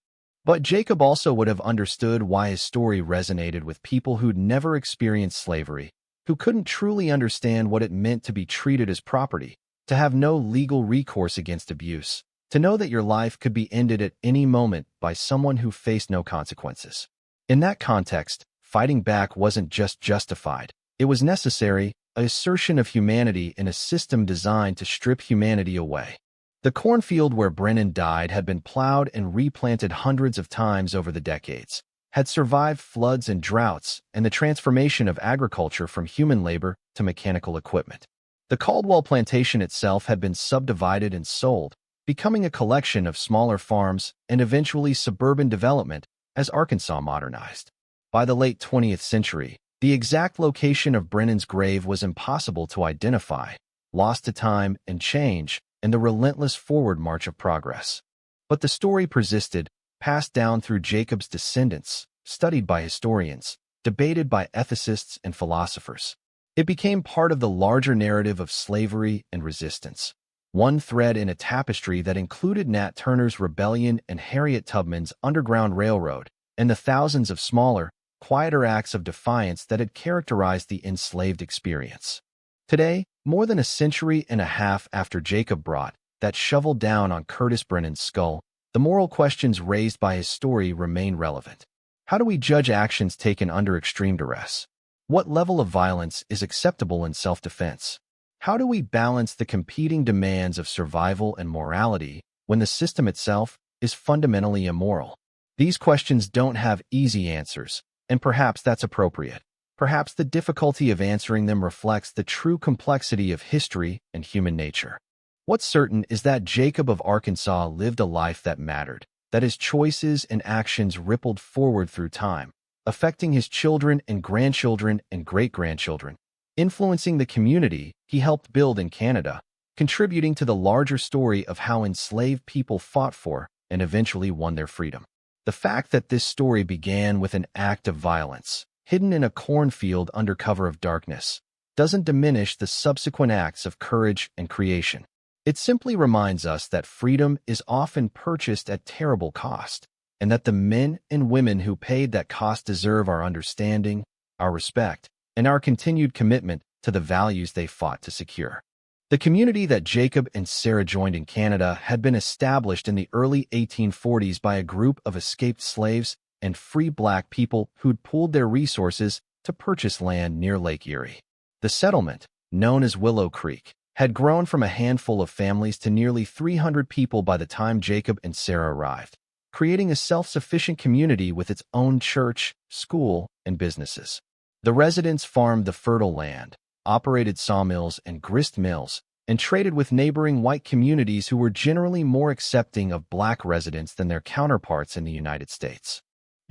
But Jacob also would have understood why his story resonated with people who'd never experienced slavery, who couldn't truly understand what it meant to be treated as property, to have no legal recourse against abuse, to know that your life could be ended at any moment by someone who faced no consequences. In that context, fighting back wasn't just justified, it was necessary, an assertion of humanity in a system designed to strip humanity away. The cornfield where Brennan died had been plowed and replanted hundreds of times over the decades, had survived floods and droughts and the transformation of agriculture from human labor to mechanical equipment. The Caldwell plantation itself had been subdivided and sold, becoming a collection of smaller farms and eventually suburban development as Arkansas modernized. By the late 20th century, the exact location of Brennan's grave was impossible to identify, lost to time and change and the relentless forward march of progress. But the story persisted, passed down through Jacob's descendants, studied by historians, debated by ethicists and philosophers. It became part of the larger narrative of slavery and resistance, one thread in a tapestry that included Nat Turner's rebellion and Harriet Tubman's Underground Railroad, and the thousands of smaller, quieter acts of defiance that had characterized the enslaved experience. Today, More than a century and a half after Jacob brought that shovel down on Curtis Brennan's skull, the moral questions raised by his story remain relevant. How do we judge actions taken under extreme duress? What level of violence is acceptable in self-defense? How do we balance the competing demands of survival and morality when the system itself is fundamentally immoral? These questions don't have easy answers, and perhaps that's appropriate. Perhaps the difficulty of answering them reflects the true complexity of history and human nature. What's certain is that Jacob of Arkansas lived a life that mattered, that his choices and actions rippled forward through time, affecting his children and grandchildren and great-grandchildren, influencing the community he helped build in Canada, contributing to the larger story of how enslaved people fought for and eventually won their freedom. The fact that this story began with an act of violence, hidden in a cornfield under cover of darkness, doesn't diminish the subsequent acts of courage and creation. It simply reminds us that freedom is often purchased at terrible cost, and that the men and women who paid that cost deserve our understanding, our respect, and our continued commitment to the values they fought to secure. The community that Jacob and Sarah joined in Canada had been established in the early 1840s by a group of escaped slaves and free black people who'd pooled their resources to purchase land near Lake Erie. The settlement, known as Willow Creek, had grown from a handful of families to nearly 300 people by the time Jacob and Sarah arrived, creating a self-sufficient community with its own church, school, and businesses. The residents farmed the fertile land, operated sawmills and grist mills, and traded with neighboring white communities who were generally more accepting of black residents than their counterparts in the United States.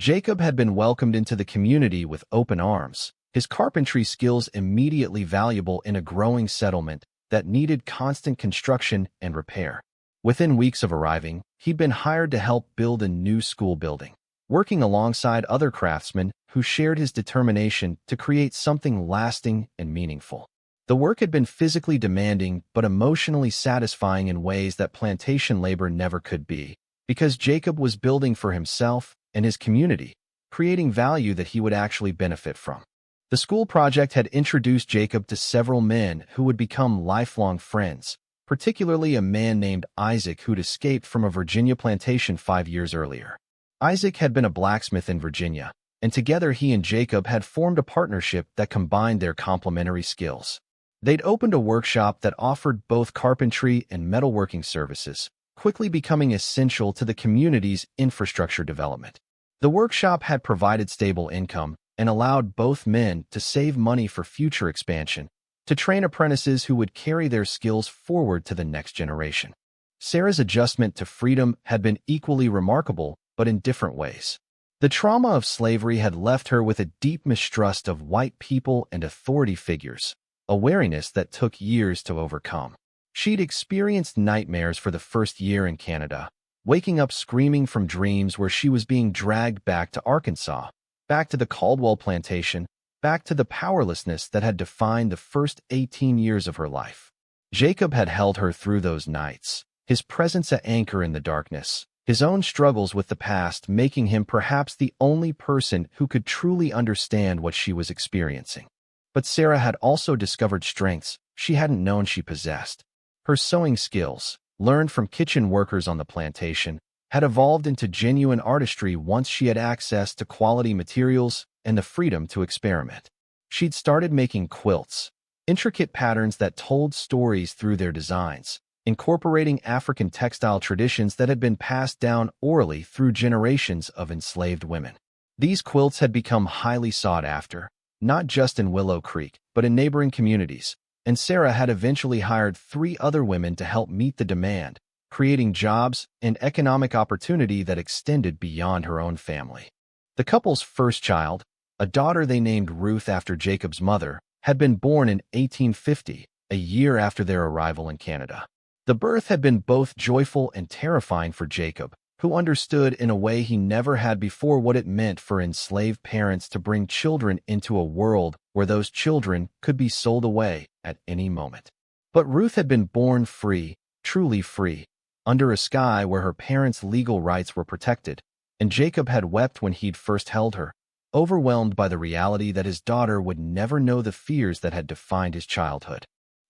Jacob had been welcomed into the community with open arms, his carpentry skills immediately valuable in a growing settlement that needed constant construction and repair. Within weeks of arriving, he'd been hired to help build a new school building, working alongside other craftsmen who shared his determination to create something lasting and meaningful. The work had been physically demanding but emotionally satisfying in ways that plantation labor never could be, because Jacob was building for himself and his community, creating value that he would actually benefit from. The school project had introduced Jacob to several men who would become lifelong friends, particularly a man named Isaac who'd escaped from a Virginia plantation 5 years earlier. Isaac had been a blacksmith in Virginia, and together he and Jacob had formed a partnership that combined their complementary skills. They'd opened a workshop that offered both carpentry and metalworking services, quickly becoming essential to the community's infrastructure development. The workshop had provided stable income and allowed both men to save money for future expansion, to train apprentices who would carry their skills forward to the next generation. Sarah's adjustment to freedom had been equally remarkable, but in different ways. The trauma of slavery had left her with a deep mistrust of white people and authority figures, a wariness that took years to overcome. She'd experienced nightmares for the first year in Canada, waking up screaming from dreams where she was being dragged back to Arkansas, back to the Caldwell plantation, back to the powerlessness that had defined the first 18 years of her life. Jacob had held her through those nights, his presence an anchor in the darkness, his own struggles with the past making him perhaps the only person who could truly understand what she was experiencing. But Sarah had also discovered strengths she hadn't known she possessed. Her sewing skills, learned from kitchen workers on the plantation, had evolved into genuine artistry once she had access to quality materials and the freedom to experiment. She'd started making quilts, intricate patterns that told stories through their designs, incorporating African textile traditions that had been passed down orally through generations of enslaved women. These quilts had become highly sought after, not just in Willow Creek, but in neighboring communities, and Sarah had eventually hired 3 other women to help meet the demand, creating jobs and economic opportunity that extended beyond her own family. The couple's first child, a daughter they named Ruth after Jacob's mother, had been born in 1850, a year after their arrival in Canada. The birth had been both joyful and terrifying for Jacob, who understood in a way he never had before what it meant for enslaved parents to bring children into a world where those children could be sold away at any moment. But Ruth had been born free, truly free, under a sky where her parents' legal rights were protected, and Jacob had wept when he'd first held her, overwhelmed by the reality that his daughter would never know the fears that had defined his childhood.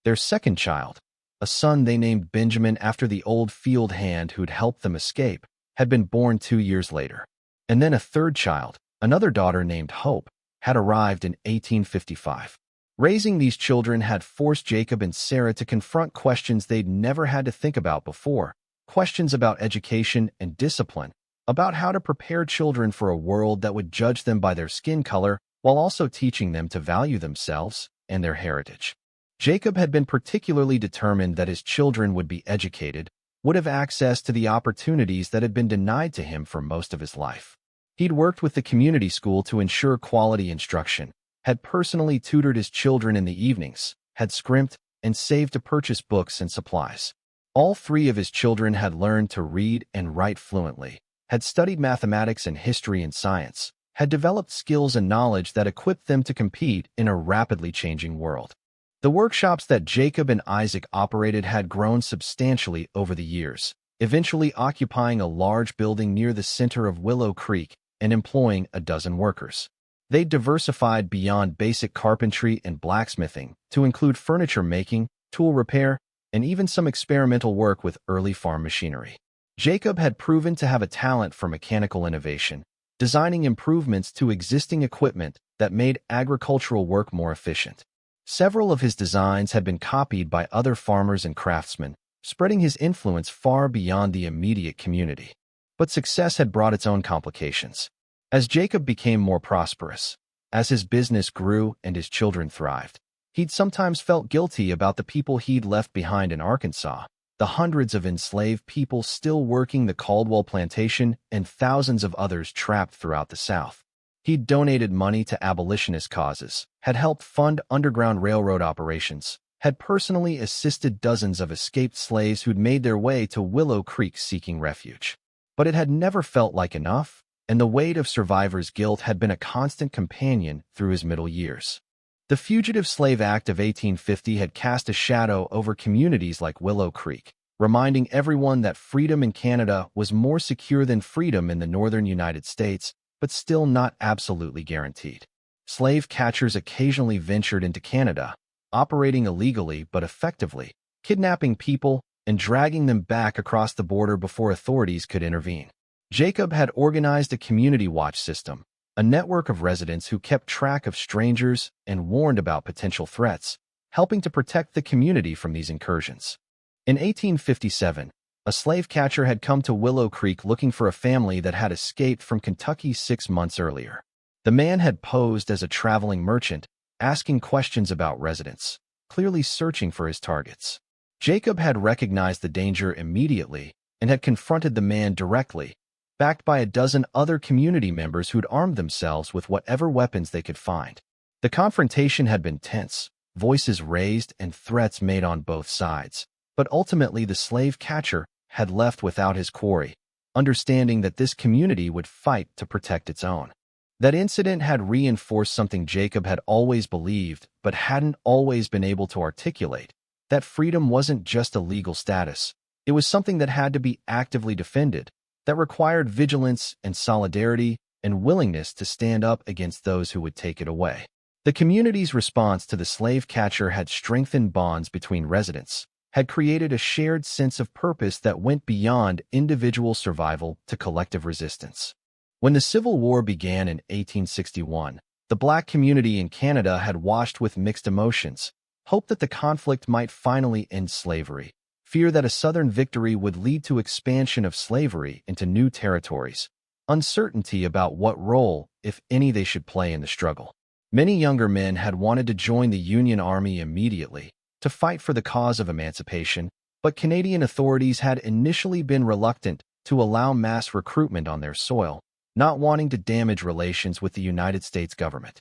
Their second child, a son they named Benjamin after the old field hand who'd helped them escape, had been born 2 years later. And then a third child, another daughter named Hope, had arrived in 1855. Raising these children had forced Jacob and Sarah to confront questions they'd never had to think about before, questions about education and discipline, about how to prepare children for a world that would judge them by their skin color while also teaching them to value themselves and their heritage. Jacob had been particularly determined that his children would be educated, would have access to the opportunities that had been denied to him for most of his life. He'd worked with the community school to ensure quality instruction, had personally tutored his children in the evenings, had scrimped and saved to purchase books and supplies. All three of his children had learned to read and write fluently, had studied mathematics and history and science, had developed skills and knowledge that equipped them to compete in a rapidly changing world. The workshops that Jacob and Isaac operated had grown substantially over the years, eventually occupying a large building near the center of Willow Creek and employing a dozen workers. They diversified beyond basic carpentry and blacksmithing to include furniture making, tool repair, and even some experimental work with early farm machinery. Jacob had proven to have a talent for mechanical innovation, designing improvements to existing equipment that made agricultural work more efficient. Several of his designs had been copied by other farmers and craftsmen, spreading his influence far beyond the immediate community. But success had brought its own complications. As Jacob became more prosperous, as his business grew and his children thrived, he'd sometimes felt guilty about the people he'd left behind in Arkansas, the hundreds of enslaved people still working the Caldwell plantation and thousands of others trapped throughout the South. He'd donated money to abolitionist causes, had helped fund Underground Railroad operations, had personally assisted dozens of escaped slaves who'd made their way to Willow Creek seeking refuge. But it had never felt like enough, and the weight of survivors' guilt had been a constant companion through his middle years. The Fugitive Slave Act of 1850 had cast a shadow over communities like Willow Creek, reminding everyone that freedom in Canada was more secure than freedom in the northern United States, but still not absolutely guaranteed. Slave catchers occasionally ventured into Canada, operating illegally but effectively, kidnapping people and dragging them back across the border before authorities could intervene. Jacob had organized a community watch system, a network of residents who kept track of strangers and warned about potential threats, helping to protect the community from these incursions. In 1857, a slave catcher had come to Willow Creek looking for a family that had escaped from Kentucky 6 months earlier. The man had posed as a traveling merchant, asking questions about residents, clearly searching for his targets. Jacob had recognized the danger immediately and had confronted the man directly, backed by a dozen other community members who'd armed themselves with whatever weapons they could find. The confrontation had been tense, voices raised and threats made on both sides, but ultimately the slave catcher had left without his quarry, understanding that this community would fight to protect its own. That incident had reinforced something Jacob had always believed but hadn't always been able to articulate, that freedom wasn't just a legal status, it was something that had to be actively defended, that required vigilance and solidarity and willingness to stand up against those who would take it away. The community's response to the slave catcher had strengthened bonds between residents, had created a shared sense of purpose that went beyond individual survival to collective resistance. When the Civil War began in 1861, the Black community in Canada had watched with mixed emotions, hope that the conflict might finally end slavery, fear that a Southern victory would lead to expansion of slavery into new territories, uncertainty about what role, if any, they should play in the struggle. Many younger men had wanted to join the Union Army immediately, to fight for the cause of emancipation, but Canadian authorities had initially been reluctant to allow mass recruitment on their soil, not wanting to damage relations with the United States government.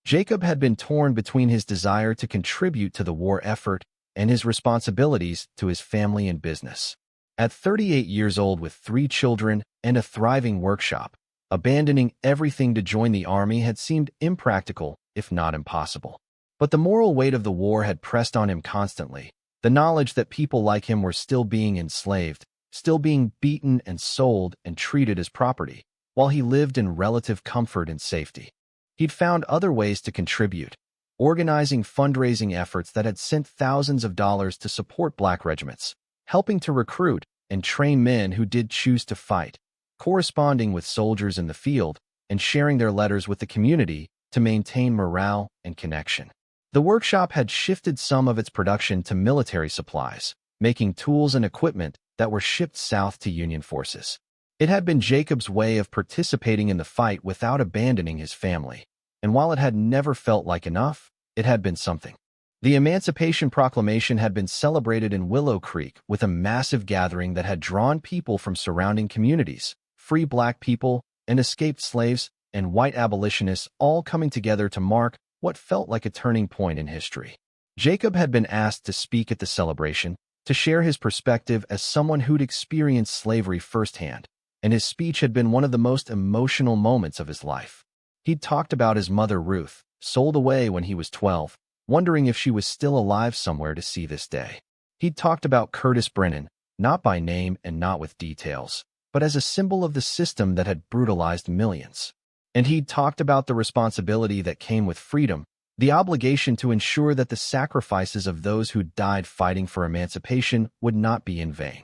Jacob had been torn between his desire to contribute to the war effort and his responsibilities to his family and business. At 38 years old with 3 children and a thriving workshop, abandoning everything to join the army had seemed impractical, if not impossible. But the moral weight of the war had pressed on him constantly, the knowledge that people like him were still being enslaved, still being beaten and sold and treated as property, while he lived in relative comfort and safety. He'd found other ways to contribute, organizing fundraising efforts that had sent thousands of dollars to support black regiments, helping to recruit and train men who did choose to fight, corresponding with soldiers in the field, and sharing their letters with the community to maintain morale and connection. The workshop had shifted some of its production to military supplies, making tools and equipment that were shipped south to Union forces. It had been Jacob's way of participating in the fight without abandoning his family, and while it had never felt like enough, it had been something. The Emancipation Proclamation had been celebrated in Willow Creek with a massive gathering that had drawn people from surrounding communities, free black people and escaped slaves, and white abolitionists all coming together to mark what felt like a turning point in history. Jacob had been asked to speak at the celebration, to share his perspective as someone who'd experienced slavery firsthand, and his speech had been one of the most emotional moments of his life. He'd talked about his mother Ruth, sold away when he was 12, wondering if she was still alive somewhere to see this day. He'd talked about Curtis Brennan, not by name and not with details, but as a symbol of the system that had brutalized millions. And he'd talked about the responsibility that came with freedom, the obligation to ensure that the sacrifices of those who died fighting for emancipation would not be in vain.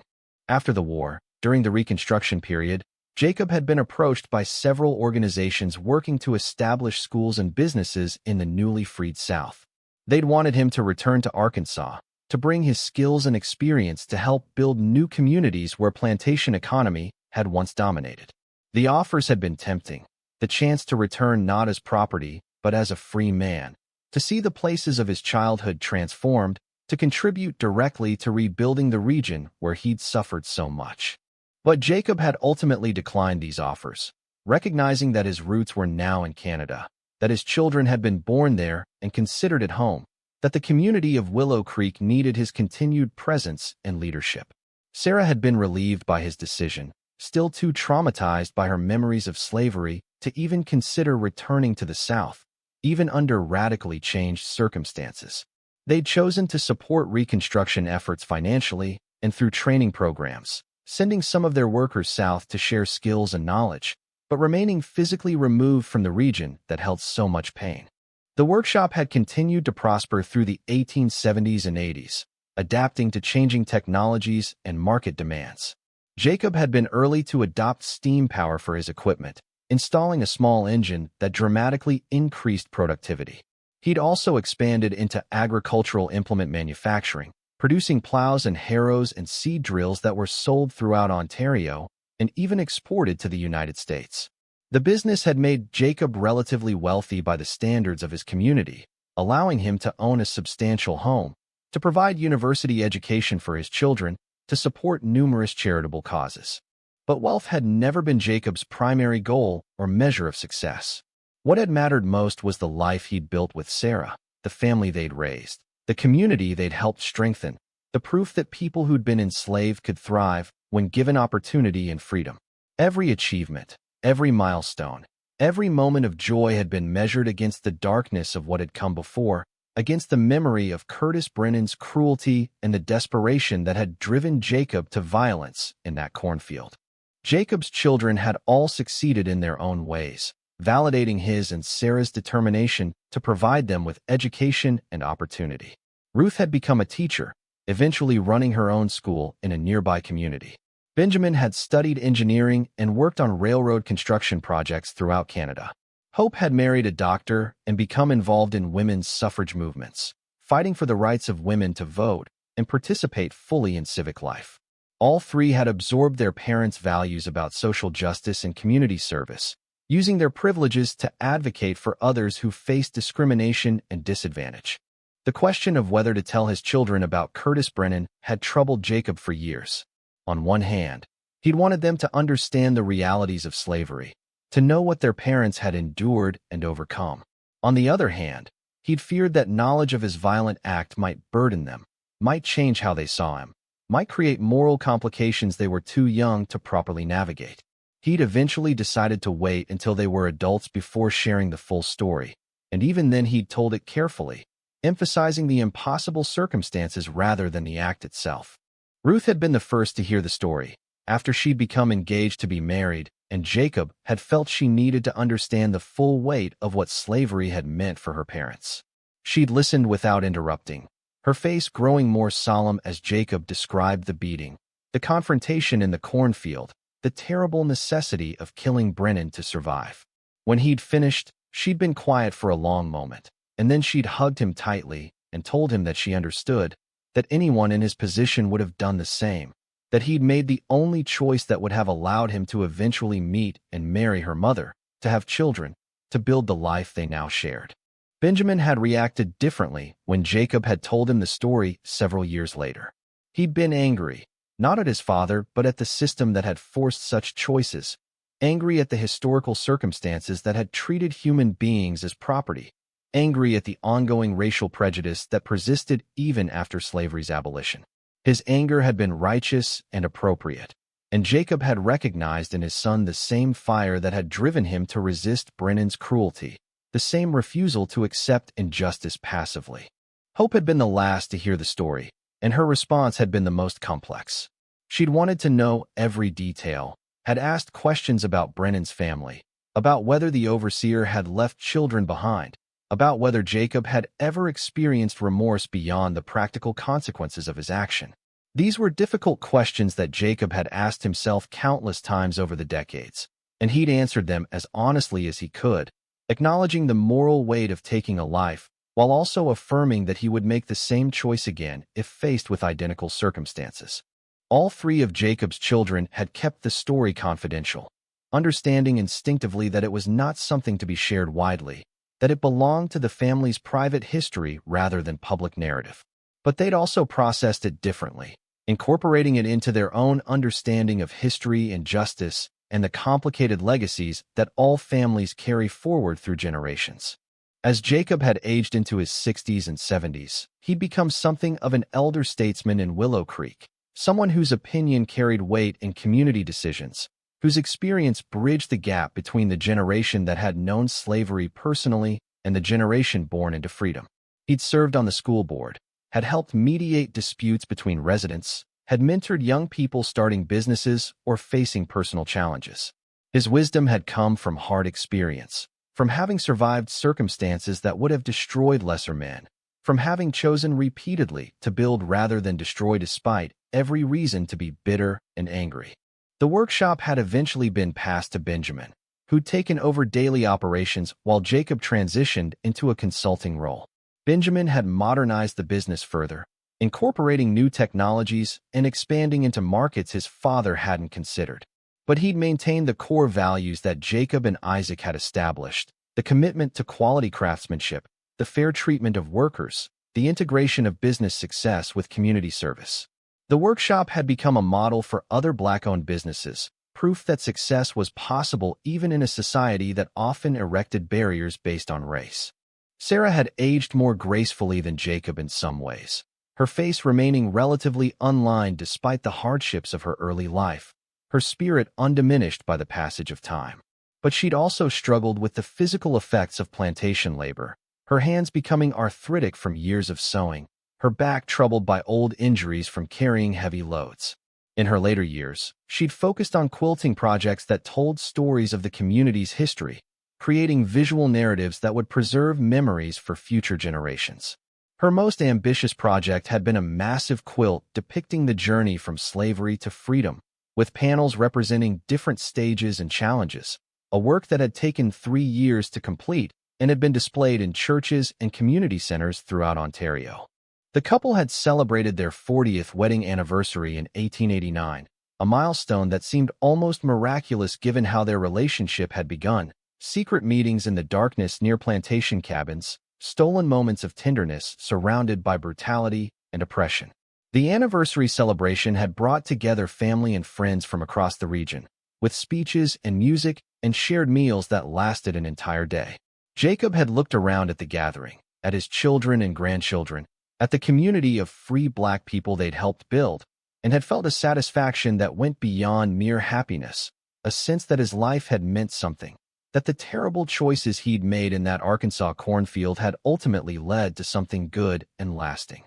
After the war, during the Reconstruction period, Jacob had been approached by several organizations working to establish schools and businesses in the newly freed South. They'd wanted him to return to Arkansas, to bring his skills and experience to help build new communities where plantation economy had once dominated. The offers had been tempting, the chance to return not as property, but as a free man, to see the places of his childhood transformed, to contribute directly to rebuilding the region where he'd suffered so much. But Jacob had ultimately declined these offers, recognizing that his roots were now in Canada, that his children had been born there and considered at home, that the community of Willow Creek needed his continued presence and leadership. Sarah had been relieved by his decision, still too traumatized by her memories of slavery to even consider returning to the South, even under radically changed circumstances. They'd chosen to support Reconstruction efforts financially and through training programs, sending some of their workers south to share skills and knowledge, but remaining physically removed from the region that held so much pain. The workshop had continued to prosper through the 1870s and 80s, adapting to changing technologies and market demands. Jacob had been early to adopt steam power for his equipment, installing a small engine that dramatically increased productivity. He'd also expanded into agricultural implement manufacturing, producing plows and harrows and seed drills that were sold throughout Ontario and even exported to the United States. The business had made Jacob relatively wealthy by the standards of his community, allowing him to own a substantial home, to provide university education for his children, to support numerous charitable causes. But wealth had never been Jacob's primary goal or measure of success. What had mattered most was the life he'd built with Sarah, the family they'd raised, the community they'd helped strengthen, the proof that people who'd been enslaved could thrive when given opportunity and freedom. Every achievement, every milestone, every moment of joy had been measured against the darkness of what had come before, against the memory of Curtis Brennan's cruelty and the desperation that had driven Jacob to violence in that cornfield. Jacob's children had all succeeded in their own ways, validating his and Sarah's determination to provide them with education and opportunity. Ruth had become a teacher, eventually running her own school in a nearby community. Benjamin had studied engineering and worked on railroad construction projects throughout Canada. Hope had married a doctor and become involved in women's suffrage movements, fighting for the rights of women to vote and participate fully in civic life. All three had absorbed their parents' values about social justice and community service, using their privileges to advocate for others who faced discrimination and disadvantage. The question of whether to tell his children about Curtis Brennan had troubled Jacob for years. On one hand, he'd wanted them to understand the realities of slavery, to know what their parents had endured and overcome. On the other hand, he'd feared that knowledge of his violent act might burden them, might change how they saw him, might create moral complications they were too young to properly navigate. He'd eventually decided to wait until they were adults before sharing the full story, and even then he'd told it carefully, emphasizing the impossible circumstances rather than the act itself. Ruth had been the first to hear the story, after she'd become engaged to be married, and Jacob had felt she needed to understand the full weight of what slavery had meant for her parents. She'd listened without interrupting, her face growing more solemn as Jacob described the beating, the confrontation in the cornfield, the terrible necessity of killing Brennan to survive. When he'd finished, she'd been quiet for a long moment, and then she'd hugged him tightly and told him that she understood, that anyone in his position would have done the same, that he'd made the only choice that would have allowed him to eventually meet and marry her mother, to have children, to build the life they now shared. Benjamin had reacted differently when Jacob had told him the story several years later. He'd been angry, not at his father, but at the system that had forced such choices, angry at the historical circumstances that had treated human beings as property, angry at the ongoing racial prejudice that persisted even after slavery's abolition. His anger had been righteous and appropriate, and Jacob had recognized in his son the same fire that had driven him to resist Brennan's cruelty, the same refusal to accept injustice passively. Hope had been the last to hear the story, and her response had been the most complex. She'd wanted to know every detail, had asked questions about Brennan's family, about whether the overseer had left children behind, about whether Jacob had ever experienced remorse beyond the practical consequences of his action. These were difficult questions that Jacob had asked himself countless times over the decades, and he'd answered them as honestly as he could, acknowledging the moral weight of taking a life, while also affirming that he would make the same choice again if faced with identical circumstances. All three of Jacob's children had kept the story confidential, understanding instinctively that it was not something to be shared widely, that it belonged to the family's private history rather than public narrative. But they'd also processed it differently, incorporating it into their own understanding of history and justice and the complicated legacies that all families carry forward through generations. As Jacob had aged into his 60s and 70s, he'd become something of an elder statesman in Willow Creek, someone whose opinion carried weight in community decisions, whose experience bridged the gap between the generation that had known slavery personally and the generation born into freedom. He'd served on the school board, had helped mediate disputes between residents, had mentored young people starting businesses or facing personal challenges. His wisdom had come from hard experience, from having survived circumstances that would have destroyed lesser men, from having chosen repeatedly to build rather than destroy despite every reason to be bitter and angry. The workshop had eventually been passed to Benjamin, who'd taken over daily operations while Jacob transitioned into a consulting role. Benjamin had modernized the business further, incorporating new technologies and expanding into markets his father hadn't considered. But he'd maintained the core values that Jacob and Isaac had established, the commitment to quality craftsmanship, the fair treatment of workers, the integration of business success with community service. The workshop had become a model for other Black-owned businesses, proof that success was possible even in a society that often erected barriers based on race. Sarah had aged more gracefully than Jacob in some ways, her face remaining relatively unlined despite the hardships of her early life, her spirit undiminished by the passage of time. But she'd also struggled with the physical effects of plantation labor, her hands becoming arthritic from years of sewing, her back troubled by old injuries from carrying heavy loads. In her later years, she'd focused on quilting projects that told stories of the community's history, creating visual narratives that would preserve memories for future generations. Her most ambitious project had been a massive quilt depicting the journey from slavery to freedom, with panels representing different stages and challenges, a work that had taken 3 years to complete and had been displayed in churches and community centers throughout Ontario. The couple had celebrated their 40th wedding anniversary in 1889, a milestone that seemed almost miraculous given how their relationship had begun. Secret meetings in the darkness near plantation cabins, stolen moments of tenderness surrounded by brutality and oppression. The anniversary celebration had brought together family and friends from across the region, with speeches and music and shared meals that lasted an entire day. Jacob had looked around at the gathering, at his children and grandchildren, at the community of free Black people they'd helped build, and had felt a satisfaction that went beyond mere happiness, a sense that his life had meant something, that the terrible choices he'd made in that Arkansas cornfield had ultimately led to something good and lasting.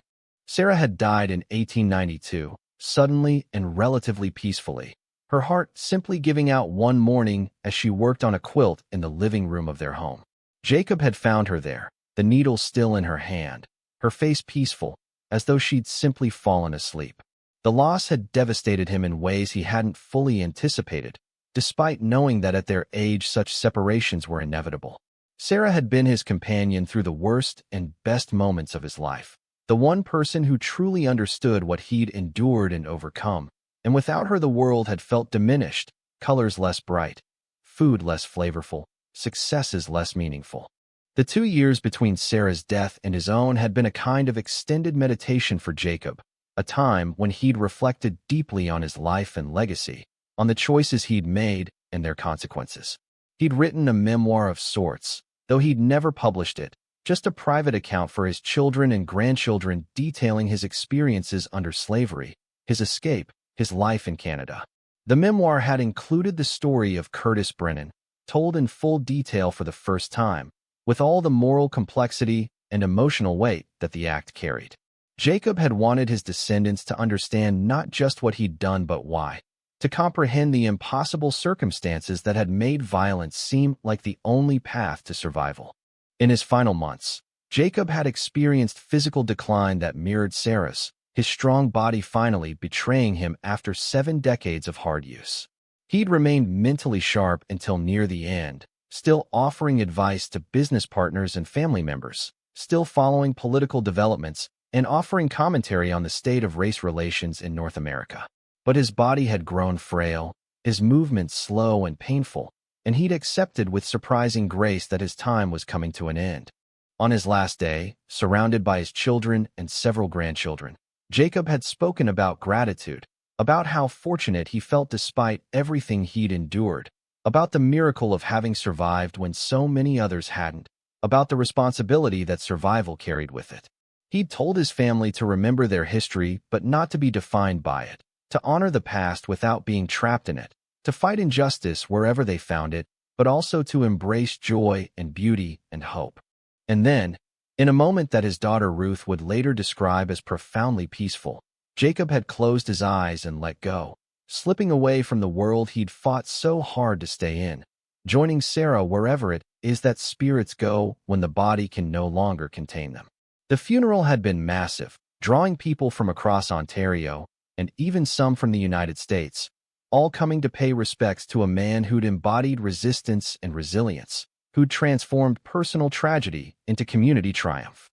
Sarah had died in 1892, suddenly and relatively peacefully, her heart simply giving out one morning as she worked on a quilt in the living room of their home. Jacob had found her there, the needle still in her hand, her face peaceful, as though she'd simply fallen asleep. The loss had devastated him in ways he hadn't fully anticipated, despite knowing that at their age such separations were inevitable. Sarah had been his companion through the worst and best moments of his life, the one person who truly understood what he'd endured and overcome, and without her the world had felt diminished, colors less bright, food less flavorful, successes less meaningful. The 2 years between Sarah's death and his own had been a kind of extended meditation for Jacob, a time when he'd reflected deeply on his life and legacy, on the choices he'd made and their consequences. He'd written a memoir of sorts, though he'd never published it, just a private account for his children and grandchildren detailing his experiences under slavery, his escape, his life in Canada. The memoir had included the story of Curtis Brennan, told in full detail for the first time, with all the moral complexity and emotional weight that the act carried. Jacob had wanted his descendants to understand not just what he'd done but why, to comprehend the impossible circumstances that had made violence seem like the only path to survival. In his final months, Jacob had experienced physical decline that mirrored Sarah's, his strong body finally betraying him after 7 decades of hard use. He'd remained mentally sharp until near the end, still offering advice to business partners and family members, still following political developments, and offering commentary on the state of race relations in North America. But his body had grown frail, his movements slow and painful, and he'd accepted with surprising grace that his time was coming to an end. On his last day, surrounded by his children and several grandchildren, Jacob had spoken about gratitude, about how fortunate he felt despite everything he'd endured, about the miracle of having survived when so many others hadn't, about the responsibility that survival carried with it. He'd told his family to remember their history but not to be defined by it, to honor the past without being trapped in it, to fight injustice wherever they found it, but also to embrace joy and beauty and hope. And then, in a moment that his daughter Ruth would later describe as profoundly peaceful, Jacob had closed his eyes and let go, slipping away from the world he'd fought so hard to stay in, joining Sarah wherever it is that spirits go when the body can no longer contain them. The funeral had been massive, drawing people from across Ontario, and even some from the United States, all coming to pay respects to a man who'd embodied resistance and resilience, who'd transformed personal tragedy into community triumph.